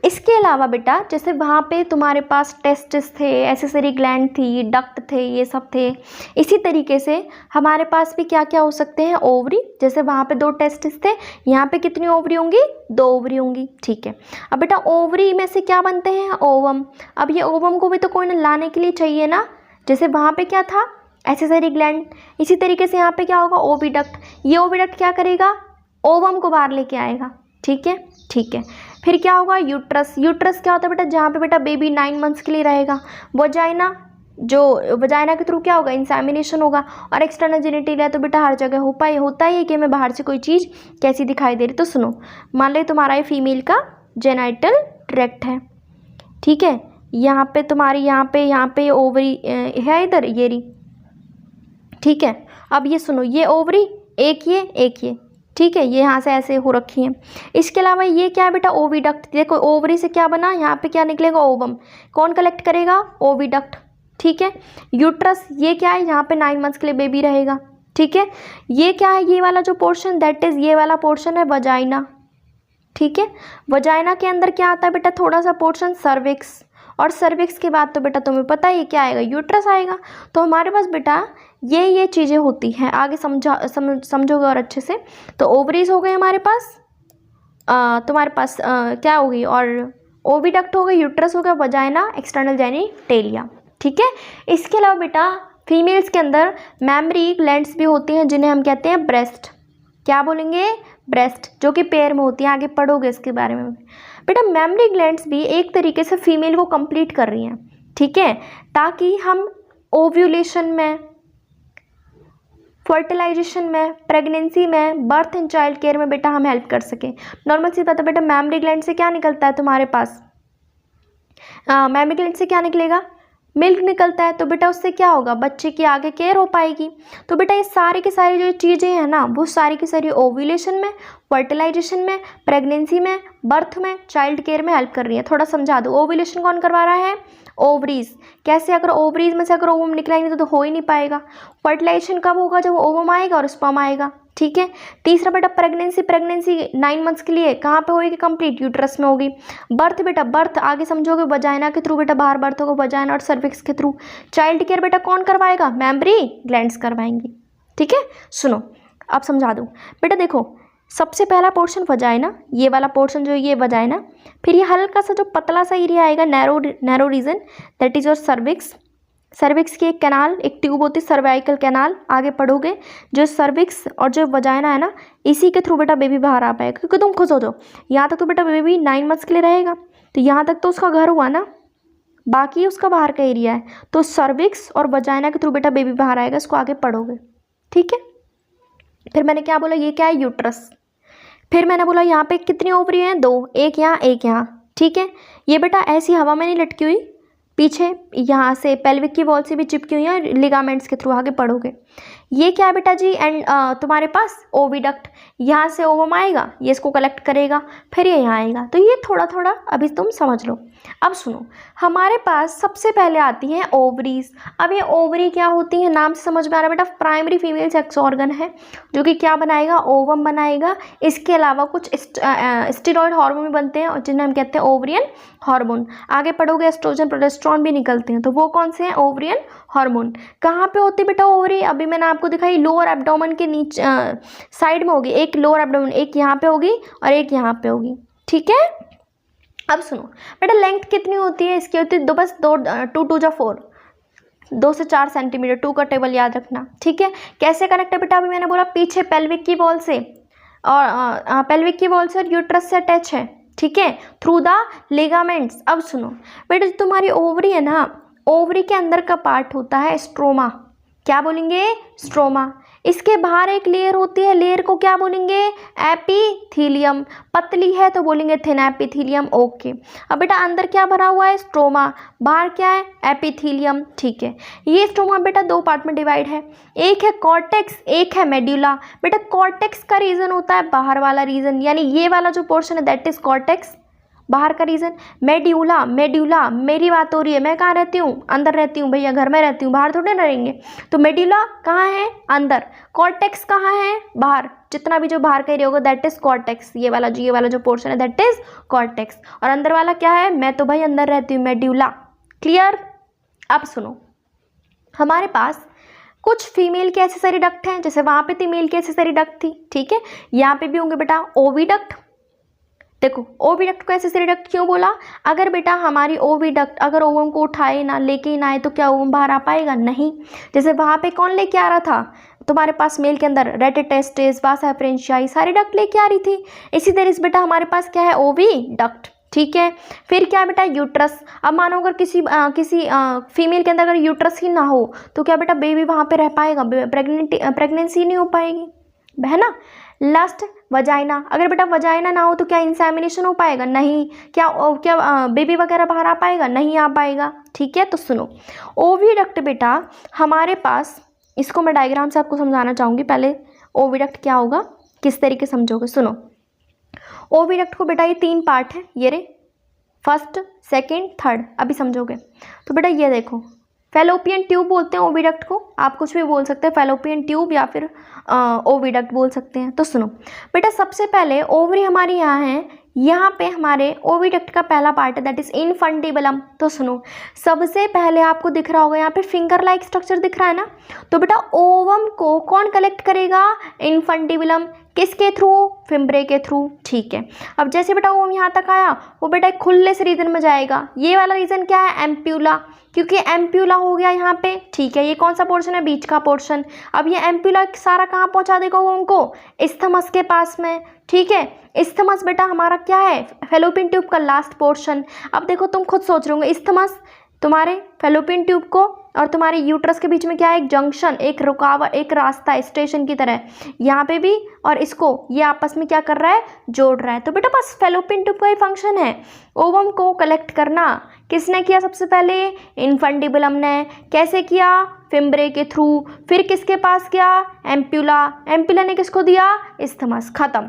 Speaker 1: इसके अलावा बेटा जैसे वहाँ पे तुम्हारे पास टेस्टिस थे, एसेसरी ग्लैंड थी, डक्ट थे, ये सब थे, इसी तरीके से हमारे पास भी क्या क्या हो सकते हैं, ओवरी। जैसे वहाँ पे 2 टेस्टिस थे, यहाँ पे कितनी ओवरी होंगी, 2 ओवरी होंगी, ठीक है। अब बेटा ओवरी में से क्या बनते हैं, ओवम। अब ये ओवम को भी तो कोई ना लाने के लिए चाहिए ना, जैसे वहाँ पे क्या था, एसेसरी ग्लैंड, इसी तरीके से यहाँ पे क्या होगा, ओविडक्ट। ये ओविडक्ट क्या करेगा, ओवम को बाहर लेके आएगा, ठीक है, ठीक है। फिर क्या होगा, यूट्रस। यूट्रस क्या होता है बेटा, जहाँ पे बेटा बेबी 9 मंथ्स के लिए रहेगा। वजाइना, जो वजाइना के थ्रू क्या होगा, इंसेमिनेशन होगा। और एक्सटर्नल जेनिटलिया तो बेटा हर जगह होता ही है कि हमें बाहर से कोई चीज़ कैसी दिखाई दे रही। तो सुनो, मान ले तुम्हारा ये फीमेल का जेनाइटल ट्रैक्ट है, ठीक है। यहाँ पे तुम्हारी यहाँ पे ओवरी है इधर, ये रही, ठीक है। अब ये सुनो, ये ओवरी एक ये, ठीक है, ये यहाँ से ऐसे हो रखी हैं। इसके अलावा ये क्या है बेटा, ओविडक्ट। देखो ओवरी से क्या बना, यहाँ पे क्या निकलेगा, ओवम। कौन कलेक्ट करेगा, ओविडक्ट, ठीक है। यूट्रस, ये क्या है, यहाँ पे 9 मंथ्स के लिए बेबी रहेगा, ठीक है। ये क्या है, ये वाला जो पोर्शन, दैट इज ये वाला पोर्शन है वजाइना, ठीक है। वजाइना के अंदर क्या आता है बेटा, थोड़ा सा पोर्शन सर्विक्स, और सर्विक्स के बाद तो बेटा तुम्हें पता है क्या आएगा, यूट्रस आएगा। तो हमारे पास बेटा ये चीज़ें होती हैं, आगे समझोगे और अच्छे से। तो ओवरीज हो गए हमारे पास, तुम्हारे पास क्या होगी, और ओविडक्ट हो गई, यूट्रस हो गया, वजाइना, एक्सटर्नल जेनिटेलिया, ठीक है। इसके अलावा बेटा फीमेल्स के अंदर मेमरी ग्लैंड्स भी होती हैं, जिन्हें हम कहते हैं ब्रेस्ट। क्या बोलेंगे, ब्रेस्ट, जो कि पेयर में होती हैं, आगे पढ़ोगे इसके बारे में। बेटा मेमरी ग्लैंड्स भी एक तरीके से फीमेल को कंप्लीट कर रही हैं, ठीक है, ताकि हम ओव्यूलेशन में, फर्टिलाइजेशन में, प्रेगनेंसी में, बर्थ एंड चाइल्ड केयर में बेटा हम हेल्प कर सकें। नॉर्मल सी बात है बेटा, मेमरी ग्लैंड से क्या निकलता है तुम्हारे पास, मेमरी ग्लैंड से क्या निकलेगा, मिल्क निकलता है। तो बेटा उससे क्या होगा, बच्चे की आगे केयर हो पाएगी। तो बेटा ये सारी की सारी जो चीज़ें हैं ना, वो सारी की सारी ओव्यूलेशन में, फर्टिलाइजेशन में, प्रेगनेंसी में, बर्थ में, चाइल्ड केयर में हेल्प कर रही है। थोड़ा समझा दो, ओव्यूलेशन कौन करवा रहा है, ओवरीज। कैसे, अगर ओवरीज में से अगर ओवम निकला ही नहीं तो हो ही नहीं पाएगा। फर्टिलाइजेशन कब होगा, जब ओवम आएगा और स्पर्म आएगा, ठीक है। तीसरा बेटा प्रेगनेंसी 9 मंथ्स के लिए कहाँ पे होगी, कंप्लीट यूट्रस में होगी। बर्थ बेटा, बर्थ आगे समझोगे, वजाइना के थ्रू बेटा, बाहर बर्थ होगा वजाइना और सर्विक्स के थ्रू। चाइल्ड केयर बेटा कौन करवाएगा, मेमरी ग्लैंड्स करवाएंगी, ठीक है। सुनो अब समझा दूँ बेटा, देखो सबसे पहला पोर्शन वजाइना, ये वाला पोर्शन जो ये वजाइना, फिर ये हल्का सा जो पतला सा एरिया आएगा, narrow region, that is your cervix. Cervix की एक कैनाल, एक ट्यूब होती है सर्वाइकल कैनाल, आगे पढ़ोगे। जो सर्विक्स और जो वजाइना है ना, इसी के थ्रू बेटा बेबी बाहर आ पाएगा, क्योंकि तुम खुश हो जाओ, यहाँ तक तो बेटा बेबी 9 मंथ्स के लिए रहेगा, तो यहाँ तक तो उसका घर हुआ ना, बाकी उसका बाहर का एरिया है। तो सर्विक्स और वजाइना के थ्रू बेटा बेबी बाहर आएगा, इसको आगे पढ़ोगे, ठीक है। फिर मैंने क्या बोला, ये क्या है, यूट्रस। फिर मैंने बोला यहाँ पे कितनी ओवरी हैं, 2, एक यहाँ, ठीक है। ये बेटा ऐसी हवा में नहीं लटकी हुई, पीछे यहाँ से पेल्विक की वॉल से भी चिपकी हुई है, लिगामेंट्स के थ्रू, आगे पढ़ोगे। ये क्या है बेटा जी, एंड तुम्हारे पास ओविडक्ट, यहाँ से ओवम आएगा, ये इसको कलेक्ट करेगा, फिर ये यहाँ आएगा। तो ये थोड़ा थोड़ा अभी तुम समझ लो। अब सुनो, हमारे पास सबसे पहले आती हैं ओवरीज। अब ये ओवरी क्या होती है, नाम से समझ में आ रहा है बेटा, प्राइमरी फीमेल सेक्स ऑर्गन है, जो कि क्या बनाएगा, ओवम बनाएगा। इसके अलावा कुछ स्टेरॉयड हार्मोन भी बनते हैं, जिन्हें हम कहते हैं ओवरियन हार्मोन। आगे पढ़ोगे, एस्ट्रोजन प्रोजेस्टेरॉन भी निकलते हैं, तो वो कौन से हैं, ओवरियन हार्मोन। कहाँ पे होती बेटा ओवरी, अभी मैंने आपको दिखाई, लोअर एब्डोमेन के नीचे साइड में होगी, एक लोअर एब्डोमेन, एक यहाँ पे होगी और एक यहाँ पे होगी, ठीक है। अब सुनो बेटा, लेंथ कितनी होती है इसकी, होती है बस 2 2 4, 2 से 4 सेंटीमीटर, 2 का टेबल याद रखना, ठीक है। कैसे कनेक्ट है बेटा, अभी मैंने बोला पीछे पेल्विक की वॉल से, और पेल्विक की वॉल से और यूट्रस से अटैच है, ठीक है, थ्रू द लिगामेंट्स। अब सुनो बेटा, जो तुम्हारी ओवरी है ना, ओवरी के अंदर का पार्ट होता है स्ट्रोमा, क्या बोलेंगे, स्ट्रोमा। इसके बाहर एक लेयर होती है, लेयर को क्या बोलेंगे, एपिथीलियम। पतली है तो बोलेंगे थिन एपिथीलियम, ओके। अब बेटा अंदर क्या भरा हुआ है, स्ट्रोमा, बाहर क्या है, एपिथीलियम, ठीक है। ये स्ट्रोमा बेटा 2 पार्ट में डिवाइड है, एक है कॉर्टेक्स, एक है मेड्यूला। बेटा कॉर्टेक्स का रीजन होता है बाहर वाला रीजन, यानी ये वाला जो पोर्शन है दैट इज कॉर्टेक्स, बाहर का रीजन। मेड्यूला, मेड्यूला मेरी बात हो रही है, मैं कहाँ रहती हूँ, अंदर रहती हूँ भैया, घर में रहती हूँ, बाहर थोड़े ना रहेंगे। तो मेड्यूला कहाँ है, अंदर। कॉर्टेक्स कहाँ है, बाहर। जितना भी जो बाहर का एरिया होगा दैट इज कॉर्टेक्स, ये वाला जो पोर्शन है दैट इज कॉर्टेक्स। और अंदर वाला क्या है, मैं तो भाई अंदर रहती हूँ, मेड्यूला। क्लियर। अब सुनो, हमारे पास कुछ फीमेल के एक्सेसरी डक्ट हैं, जैसे वहाँ पे थी मेल की एक्सेसरी डक्ट थी, ठीक है। यहाँ पे भी होंगे बेटा ओविडक्ट। देखो ओविडक्ट को एक्सेसरी डक्ट क्यों बोला, अगर बेटा हमारी ओविडक्ट अगर ओवम को उठाए ना, लेके ही ना आए, तो क्या ओवम बाहर आ पाएगा, नहीं। जैसे वहाँ पे कौन लेके आ रहा था तुम्हारे पास मेल के अंदर, रेटिटेस्टिस, वासा फ्रेंचाई, सारी डक्ट लेके आ रही थी। इसी तरह से बेटा हमारे पास क्या है, ओविडक्ट, ठीक है। फिर क्या बेटा, यूट्रस। अब मानो अगर किसी फीमेल के अंदर अगर यूट्रस ही ना हो तो क्या बेटा बेबी वहाँ पे रह पाएगा, प्रेगनेंसी नहीं हो पाएगी, है ना। लास्ट वजाइना, अगर बेटा वजाइना ना हो तो क्या इंसेमिनेशन हो पाएगा, नहीं। क्या बेबी वगैरह बाहर आ पाएगा, नहीं आ पाएगा, ठीक है। तो सुनो, ओविडक्ट बेटा हमारे पास, इसको मैं डायग्राम से आपको समझाना चाहूँगी। पहले ओविडक्ट क्या होगा, किस तरीके समझोगे, सुनो। ओविडक्ट को बेटा ये 3 पार्ट है, ये रे, फर्स्ट, सेकेंड, थर्ड, अभी समझोगे। तो बेटा ये देखो, फैलोपियन ट्यूब बोलते हैं ओविडक्ट को, आप कुछ भी बोल सकते हैं, फैलोपियन ट्यूब या फिर ओविडक्ट बोल सकते हैं। तो सुनो बेटा, सबसे पहले ओवरी हमारी यहाँ है, यहाँ पे हमारे ओविडक्ट का पहला पार्ट है दैट इज इनफंडिबुलम। तो सुनो, सबसे पहले आपको दिख रहा होगा यहाँ पे फिंगर लाइक स्ट्रक्चर दिख रहा है ना, तो बेटा ओवम को कौन कलेक्ट करेगा, इनफंडिबुलम। किसके थ्रू, फिम्ब्रे के थ्रू, ठीक है। अब जैसे बेटा ओवम यहाँ तक आया, वो बेटा एक खुले से रीजन में जाएगा। ये वाला रीजन क्या है, एम्प्यूला, क्योंकि एम्प्यूला हो गया यहाँ पे, ठीक है। ये कौन सा पोर्शन है, बीच का पोर्शन। अब ये एम्प्यूला सारा कहाँ पहुँचा देगा ओवम को, इस्थमस के पास में, ठीक है। इस्थमस बेटा हमारा क्या है, फैलोपियन ट्यूब का लास्ट पोर्शन। अब देखो तुम खुद सोच रहे होंगे, इस्थमस तुम्हारे फैलोपियन ट्यूब को और तुम्हारे यूट्रस के बीच में क्या है, एक जंक्शन, एक रुकावट, एक रास्ता, स्टेशन की तरह। यहाँ पे भी और इसको ये आपस में क्या कर रहा है, जोड़ रहा है। तो बेटा बस फैलोपियन ट्यूब का ही फंक्शन है, ओवम को कलेक्ट करना। किसने किया सबसे पहले, इनफंडिबुलम ने। कैसे किया, फिम्ब्रे के थ्रू। फिर किसके पास गया, एम्प्यूला, एम्प्यूला ने किसको दिया, इस्थमस, खत्म।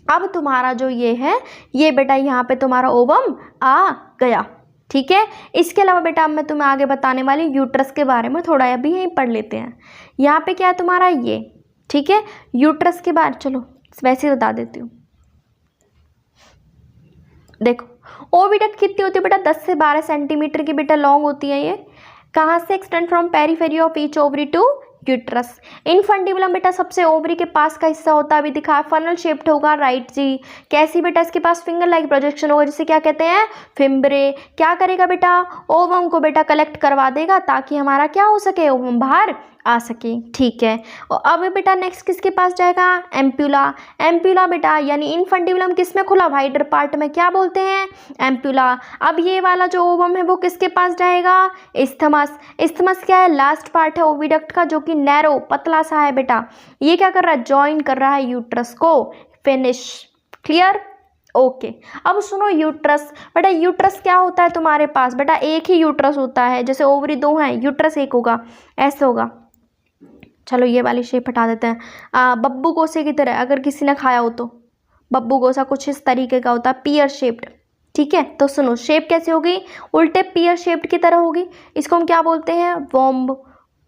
Speaker 1: अब तुम्हारा जो ये है, ये बेटा यहाँ पे तुम्हारा ओवम आ गया, ठीक है। इसके अलावा बेटा अब मैं तुम्हें आगे बताने वाली यूट्रस के बारे में थोड़ा अभी यहीं पढ़ लेते हैं। यहाँ पे क्या है तुम्हारा ये, ठीक है, यूट्रस के बारे, चलो वैसे ही बता देती हूँ। देखो ओविडक्ट कितनी होती है बेटा, 10 से 12 सेंटीमीटर की बेटा लॉन्ग होती है। ये कहाँ से, extend from periphery of each ovary to uterus. Infundibulum बेटा सबसे ओवरी के पास का हिस्सा होता है, अभी दिखा, फनल शेप्ड होगा, राइट जी। कैसी बेटा, इसके पास फिंगर लाइक प्रोजेक्शन होगा, जिसे क्या कहते हैं, फिम्ब्रे। क्या करेगा बेटा, ओवम को बेटा कलेक्ट करवा देगा ताकि हमारा क्या हो सके, ओवम बाहर आ सके, ठीक है। और अब बेटा नेक्स्ट किसके पास जाएगा, एम्प्यूला। एम्प्यूला बेटा यानी इनफंडिबुलम किस में खुला, वाइडर पार्ट में, क्या बोलते हैं, एम्प्यूला। अब ये वाला जो ओवम है वो किसके पास जाएगा, इस्थमस। इस्थमस क्या है, लास्ट पार्ट है ओविडक्ट का, जो कि नैरो, पतला सा है बेटा। ये क्या कर रहा है, ज्वाइन कर रहा है यूट्रस को, फिनिश। Clear, okay. अब सुनो यूट्रस, बेटा यूट्रस क्या होता है तुम्हारे पास, बेटा एक ही यूट्रस होता है, जैसे ओवरी 2 हैं, यूट्रस एक होगा, ऐसे होगा। चलो ये वाली शेप हटा देते हैं। बब्बू गोसे की तरह अगर किसी ने खाया हो तो बब्बू गोसा कुछ इस तरीके का होता है, पियर शेप्ड, ठीक है। तो सुनो शेप कैसी होगी, उल्टे पियर शेप्ड की तरह होगी। इसको हम क्या बोलते हैं, वॉम्ब,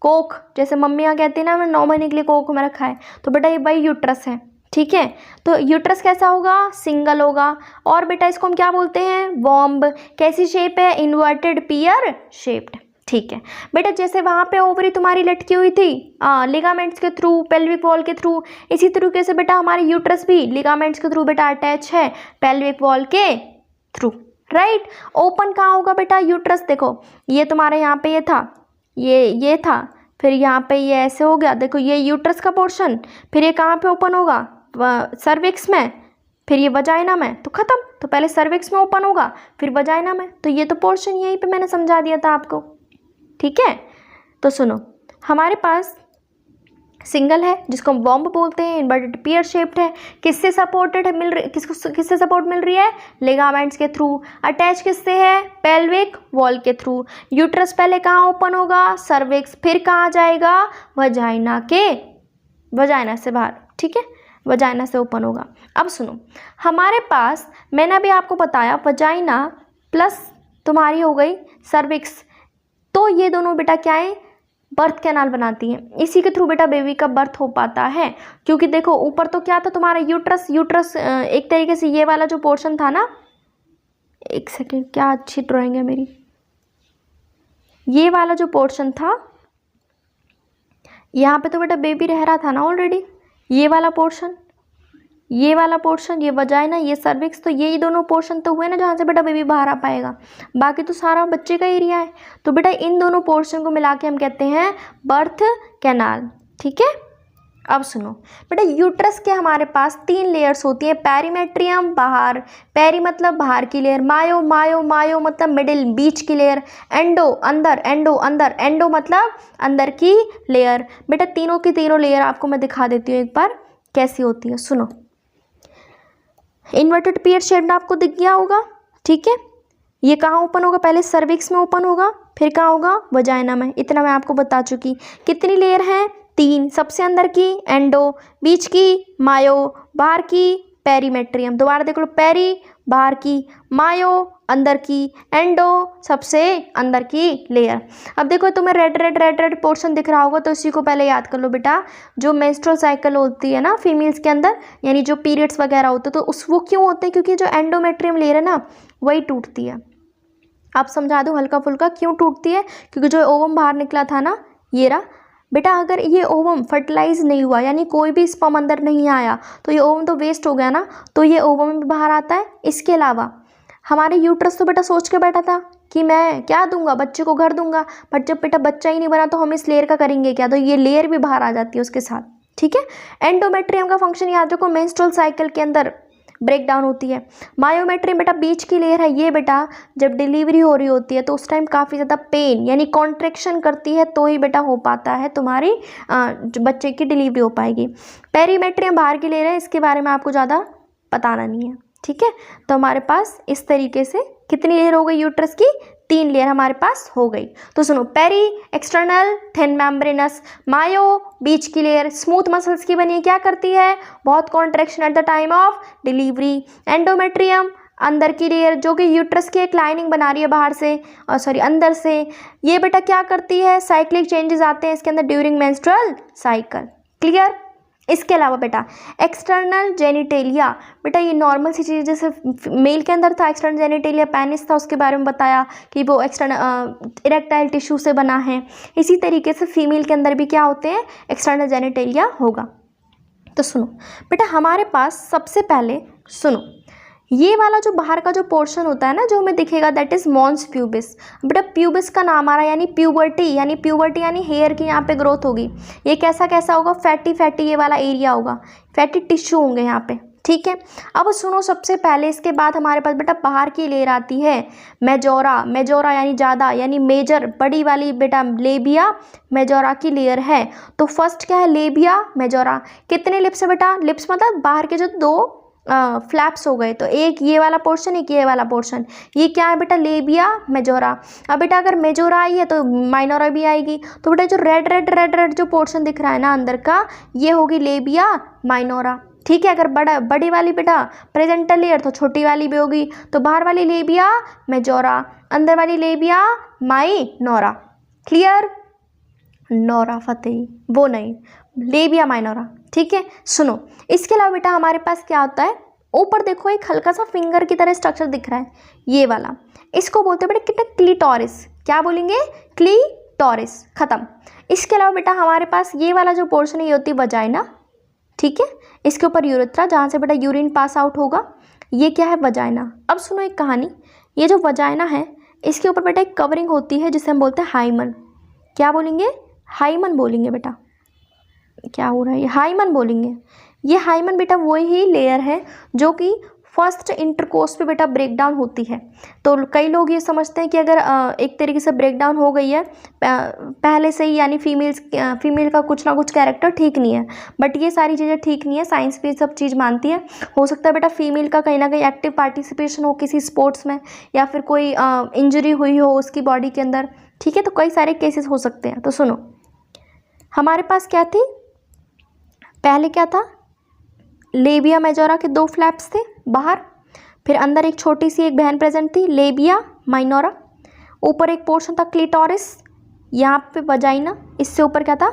Speaker 1: कोक, जैसे मम्मियाँ कहती हैं ना, मैं 9 महीने के लिए कोक में रखा है, तो बेटा ये भाई यूट्रस है, ठीक है। तो यूट्रस कैसा होगा, सिंगल होगा। और बेटा इसको हम क्या बोलते हैं, वॉम्ब। कैसी शेप है, इन्वर्टेड पियर शेप्ड, ठीक है बेटा। जैसे वहाँ पे ओवरी तुम्हारी लटकी हुई थी लिगामेंट्स के थ्रू, पेल्विक वॉल के थ्रू, इसी तरीके से बेटा हमारी यूट्रस भी लिगामेंट्स के थ्रू बेटा अटैच है पेल्विक वॉल के थ्रू, राइट। ओपन कहाँ होगा बेटा यूट्रस, देखो ये तुम्हारे यहाँ पे ये था, ये था, फिर यहाँ पे ये ऐसे हो गया, देखो ये यूट्रस का पोर्शन, फिर ये कहाँ पे ओपन होगा, सर्विक्स में, फिर ये वजाइना में, तो ख़त्म। तो पहले सर्विक्स में ओपन होगा, फिर वजाइना में, तो ये तो पोर्शन यहीं पे मैंने समझा दिया था आपको, ठीक है। तो सुनो, हमारे पास सिंगल है जिसको हम वॉम्ब बोलते हैं, इन्वर्टेड पियर शेप्ड है, किससे सपोर्टेड है, किससे सपोर्ट मिल रही है, लिगामेंट्स के थ्रू। अटैच किससे है, पेल्विक वॉल के थ्रू। यूट्रस पहले कहाँ ओपन होगा, सर्विक्स, फिर कहाँ जाएगा, वजाइना से बाहर, ठीक है, वजाइना से ओपन होगा। अब सुनो, हमारे पास मैंने अभी आपको बताया वजाइना प्लस तुम्हारी हो गई सर्विक्स, तो ये दोनों बेटा क्या है, बर्थ कैनाल बनाती हैं। इसी के थ्रू बेटा बेबी का बर्थ हो पाता है, क्योंकि देखो ऊपर तो क्या था तुम्हारा यूट्रस एक तरीके से ये वाला जो पोर्शन था ना, एक सेकेंड, क्या अच्छी ड्राइंग है मेरी, ये वाला जो पोर्शन था, यहाँ पे तो बेटा बेबी रह रहा था ना ऑलरेडी, ये वाला पोर्शन, ये वजाइना, ये सर्विक्स, तो ये दोनों पोर्शन तो हुए ना जहाँ से बेटा बेबी बाहर आ पाएगा, बाकी तो सारा बच्चे का एरिया है। तो बेटा इन दोनों पोर्शन को मिला के हम कहते हैं बर्थ कैनाल, ठीक है। अब सुनो बेटा, यूट्रस के हमारे पास 3 लेयर्स होती हैं, पेरीमेट्रियम बाहर, पेरी मतलब बाहर की लेयर, मायो मतलब मिडिल बीच की लेयर, एंडो अंदर, एंडो मतलब अंदर की लेयर। बेटा तीनों की तीनों लेयर आपको मैं दिखा देती हूँ एक बार कैसी होती है, सुनो। इन्वर्टेड पियर शेप आपको दिख गया होगा, ठीक है। ये कहाँ ओपन होगा, पहले सर्विक्स में ओपन होगा, फिर कहाँ होगा, वजाइना में। इतना मैं आपको बता चुकी। कितनी लेयर हैं, 3। सबसे अंदर की एंडो, बीच की मायो, बाहर की पेरीमेट्रियम। दोबारा देख लो, पेरी बाहर की, मायो अंदर की, एंडो सबसे अंदर की लेयर। अब देखो तुम्हें रेड पोर्शन दिख रहा होगा, तो इसी को पहले याद कर लो बेटा। जो मेंस्ट्रुअल साइकिल होती है ना फीमेल्स के अंदर, यानी जो पीरियड्स वगैरह होते हैं, तो वो क्यों होते हैं, क्योंकि जो एंडोमेट्रियम लेयर है ना वही टूटती है। आप समझा दो हल्का फुल्का क्यों टूटती है, क्योंकि जो ओवम बाहर निकला था ना, ये रहा बेटा, अगर ये ओवम फर्टिलाइज नहीं हुआ, यानी कोई भी स्पर्म अंदर नहीं आया, तो ये ओवम तो वेस्ट हो गया ना, तो ये ओवम भी बाहर आता है। इसके अलावा हमारे यूट्रस तो बेटा सोच के बैठा था कि मैं क्या दूंगा, बच्चे को घर दूंगा, बट जब बेटा बच्चा ही नहीं बना तो हम इस लेयर का करेंगे क्या, तो ये लेयर भी बाहर आ जाती है उसके साथ, ठीक है। एंडोमेट्रियम का फंक्शन याद रखो, मेंस्ट्रुअल साइकिल के अंदर ब्रेक डाउन होती है। मायोमेट्रियम बेटा बीच की लेयर है, ये बेटा जब डिलीवरी हो रही होती है तो उस टाइम काफ़ी ज़्यादा पेन यानी कॉन्ट्रैक्शन करती है, तो ही बेटा हो पाता है तुम्हारी बच्चे की डिलीवरी हो पाएगी। पेरीमेट्रियम बाहर की लेयर है, इसके बारे में आपको ज़्यादा बताना नहीं है, ठीक है। तो हमारे पास इस तरीके से कितनी लेयर हो गई यूट्रस की, 3 लेयर हमारे पास हो गई। तो सुनो, पेरी एक्सटर्नल थिन मेम्ब्रेनस, मायो बीच की लेयर स्मूथ मसल्स की बनी है, क्या करती है, बहुत contraction at the time of delivery. Endometrium अंदर की लेयर जो कि यूट्रस की एक लाइनिंग बना रही है बाहर से, और सॉरी अंदर से, ये बेटा क्या करती है, साइक्लिक चेंजेस आते हैं इसके अंदर ड्यूरिंग मेंस्ट्रुअल साइकिल, क्लियर। इसके अलावा बेटा एक्सटर्नल जेनिटेलिया, बेटा ये नॉर्मल सी चीज़, जैसे मेल के अंदर था एक्सटर्नल जेनिटेलिया पेनिस था, उसके बारे में बताया कि वो एक्सटर्नल इरेक्टाइल टिश्यू से बना है। इसी तरीके से फीमेल के अंदर भी क्या होते हैं, एक्सटर्नल जेनिटेलिया होगा। तो सुनो बेटा, हमारे पास सबसे पहले सुनो, ये वाला जो बाहर का जो पोर्शन होता है ना जो हमें दिखेगा, दैट इज मॉन्स प्यूबिस। बेटा प्यूबिस का नाम आ रहा है, यानी प्यूबर्टी यानी हेयर की यहाँ पे ग्रोथ होगी। ये कैसा होगा, फैटी ये वाला एरिया होगा, फैटी टिश्यू होंगे यहाँ पे, ठीक है। अब सुनो, सबसे पहले इसके बाद हमारे पास बेटा बाहर की लेयर आती है मेजोरा यानी ज़्यादा, यानी मेजर बड़ी वाली बेटा लेबिया मेजोरा की लेयर है। तो फर्स्ट क्या है, लेबिया मेजोरा। कितने लिप्स है बेटा, लिप्स मतलब बाहर के जो 2 फ्लैप्स हो गए, तो एक ये वाला पोर्शन, एक ये वाला पोर्शन, ये क्या है बेटा, लेबिया मेजोरा। अब बेटा अगर मेजोरा आई है तो माइनोरा भी आएगी, तो बेटा जो रेड जो पोर्शन दिख रहा है ना अंदर का, ये होगी लेबिया माइनोरा, ठीक है। अगर बड़ी वाली बेटा प्रेजेंटल लेयर तो छोटी वाली भी होगी, तो बाहर वाली लेबिया मेजोरा, अंदर वाली labia minora, clear. Nora Fatehi वो नहीं, लेबिया माइनोरा, ठीक है। सुनो, इसके अलावा बेटा हमारे पास क्या होता है, ऊपर देखो एक हल्का सा फिंगर की तरह स्ट्रक्चर दिख रहा है, ये वाला, इसको बोलते हैं बेटा कितना, क्लीटोरिस। क्या बोलेंगे, क्लीटोरिस, खत्म। इसके अलावा बेटा हमारे पास ये वाला जो पोर्शन है ये होती है वजाइना, ठीक है। इसके ऊपर यूरेथ्रा, जहाँ से बेटा यूरिन पास आउट होगा, ये क्या है, वजाइना। अब सुनो एक कहानी, ये जो वजाइना है इसके ऊपर बेटा एक कवरिंग होती है जिसे हम बोलते हैं हाइमन, क्या बोलेंगे? हाइमन बोलेंगे बेटा। क्या हो रहा है? ये हाइमन बोलेंगे। ये हाइमन बेटा वही लेयर है जो कि फर्स्ट इंटरकोर्स पे बेटा ब्रेक डाउन होती है। तो कई लोग ये समझते हैं कि अगर एक तरीके से ब्रेक डाउन हो गई है पहले से ही, यानी फीमेल का कुछ ना कुछ कैरेक्टर ठीक नहीं है, बट ये सारी चीज़ें ठीक नहीं है। साइंस भी सब चीज़ मानती है। हो सकता है बेटा फीमेल का कहीं ना कहीं एक्टिव पार्टिसिपेशन हो किसी स्पोर्ट्स में, या फिर कोई इंजरी हुई हो उसकी बॉडी के अंदर, ठीक है। तो कई सारे केसेस हो सकते हैं। तो सुनो, हमारे पास क्या थी पहले? क्या था? लेबिया मेजोरा के 2 फ्लैप्स थे बाहर, फिर अंदर एक छोटी सी एक बहन प्रेजेंट थी, लेबिया माइनोरा। ऊपर एक पोर्शन था क्लिटोरिस, यहाँ पे वजाइना, इससे ऊपर क्या था?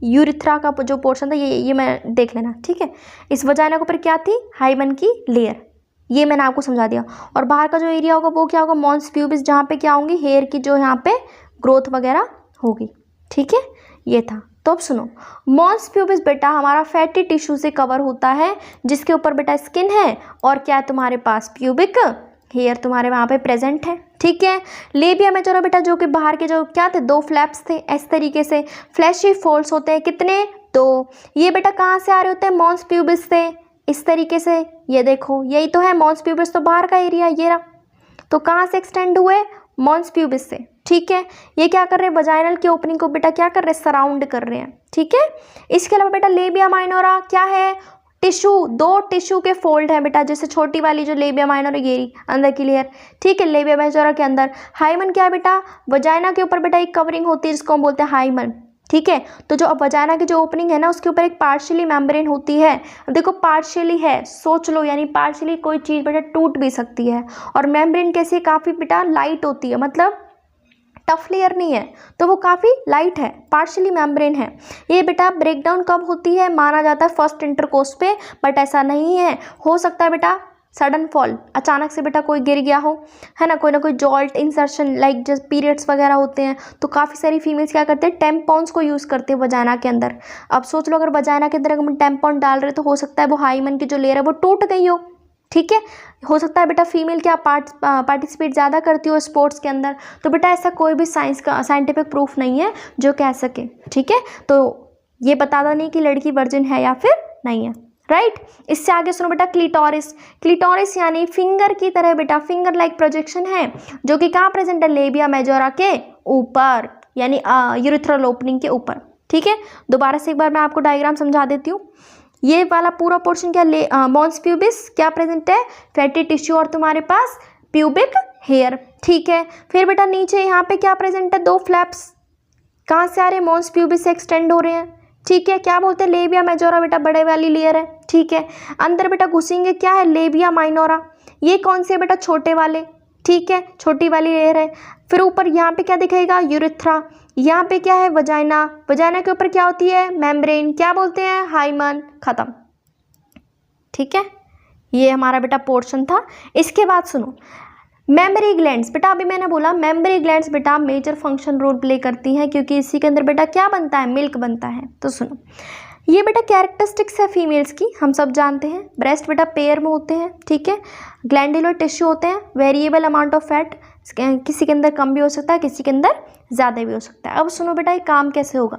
Speaker 1: यूरिथ्रा का जो पोर्शन था, ये मैं देख लेना, ठीक है। इस वजाइना के ऊपर क्या थी? हाइमन की लेयर। ये मैंने आपको समझा दिया। और बाहर का जो एरिया होगा वो क्या होगा? मॉन्स प्यूबिस, जहाँ पे क्या होंगी? हेयर की जो यहाँ पे ग्रोथ वगैरह होगी, ठीक है। ये था। तो अब सुनो, मॉन्स प्यूबिस बेटा हमारा फैटी टिश्यू से कवर होता है, जिसके ऊपर बेटा स्किन है, और क्या है तुम्हारे पास? प्यूबिक हेयर तुम्हारे वहाँ पे प्रेजेंट है, ठीक है। लेबिया मेजोरा बेटा जो कि बाहर के जो क्या थे? 2 फ्लैप्स थे, इस तरीके से फ्लैशी फोल्ड्स होते हैं। कितने? 2। ये बेटा कहाँ से आ रहे होते हैं? मॉन्स प्यूबिस से, इस तरीके से। ये देखो, यही तो है मॉन्स प्यूबिस, तो बाहर का एरिया ये रहा। तो कहाँ से एक्सटेंड हुए? मॉन्स प्यूबिस से, ठीक है। ये क्या कर रहे हैं? वजाइनल की ओपनिंग को बेटा क्या कर रहे हैं? सराउंड कर रहे हैं, ठीक है। इसके अलावा बेटा लेबिया माइनोरा क्या है? टिश्यू, 2 टिश्यू के फोल्ड है बेटा, जैसे छोटी वाली जो लेबिया माइनोरा ये अंदर की लेयर, ठीक है, लेबिया मेजोरा के अंदर। हाइमन क्या है बेटा? वजाइना के ऊपर बेटा एक कवरिंग होती है जिसको हम बोलते हैं हाइमन, ठीक है। तो जो अब वजाइना की जो ओपनिंग है ना, उसके ऊपर एक पार्शियली मेम्ब्रेन होती है। देखो पार्शियली है, सोच लो, यानी पार्शियली कोई चीज़ बेटा टूट भी सकती है। और मेम्ब्रेन कैसी? काफ़ी बेटा लाइट होती है, मतलब टफ लेयर नहीं है, तो वो काफ़ी लाइट है, पार्शियली मेम्ब्रेन है। ये बेटा ब्रेकडाउन कब होती है? माना जाता है फर्स्ट इंटरकोर्स पे, बट ऐसा नहीं है। हो सकता है बेटा सडन फॉल, अचानक से बेटा कोई गिर गया हो, है ना, कोई jolt insertion, like just periods वगैरह होते हैं, तो काफ़ी सारी फीमेल्स क्या करते हैं? टेम्पॉन्स को यूज़ करते हैं वजाइना के अंदर। अब सोच लो, अगर वजाइना के अंदर अगर हम टेम्पॉन डाल रहे, तो हो सकता है वो हाइमन की जो लेयर है वो टूट गई हो, ठीक है। हो सकता है बेटा फीमेल क्या पार्टिसिपेट ज़्यादा करती हो स्पोर्ट्स के अंदर, तो बेटा ऐसा कोई भी साइंटिफिक प्रूफ नहीं है जो कह सके, ठीक है। तो ये बताता नहीं कि लड़की वर्जिन है या फिर नहीं है, राइट। इससे आगे सुनो बेटा, क्लिटोरिस। क्लिटोरिस यानी फिंगर की तरह बेटा, फिंगर लाइक प्रोजेक्शन है, जो कि कहाँ प्रेजेंट है? लेबिया मेजोरा के ऊपर, यानी यूरिथ्रल ओपनिंग के ऊपर, ठीक है। दोबारा से एक बार मैं आपको डायग्राम समझा देती हूँ। ये वाला पूरा पोर्शन क्या? मॉन्स प्यूबिस क्या प्रेजेंट है? फैटी टिश्यू, और तुम्हारे पास प्यूबिक हेयर, ठीक है। फिर बेटा नीचे यहाँ पे क्या प्रेजेंट है? 2 फ्लैप्स कहाँ से आ रहे हैं? मॉन्स प्यूबिस से एक्सटेंड हो रहे हैं, ठीक है। क्या बोलते हैं? लेबिया मेजोरा बेटा बड़े वाली लेयर है, ठीक है। अंदर बेटा घुसेंगे, क्या है? Labia minora. ये कौन से बेटा? छोटे वाले, ठीक है, छोटी वाली लेयर है। फिर ऊपर यहाँ पे क्या दिखेगा? यूरिथ्रा। यहाँ पे क्या है? वजाइना। वजाइना के ऊपर क्या होती है? मेम्ब्रेन, क्या बोलते हैं? हाइमन। खत्म, ठीक है। ये हमारा बेटा पोर्शन था। इसके बाद सुनो, मेमरी ग्लैंड्स बेटा, अभी मैंने बोला मेमरी ग्लैंड्स बेटा मेजर फंक्शन रोल प्ले करती हैं, क्योंकि इसी के अंदर बेटा क्या बनता है? मिल्क बनता है। तो सुनो, ये बेटा कैरेक्टरिस्टिक्स है फीमेल्स की, हम सब जानते हैं। ब्रेस्ट बेटा पेयर में होते हैं, ठीक है। ग्लैंडुलर टिश्यू होते हैं, वेरिएबल अमाउंट ऑफ फैट, किसी के अंदर कम भी हो सकता है, किसी के अंदर ज़्यादा भी हो सकता है। अब सुनो बेटा, ये काम कैसे होगा?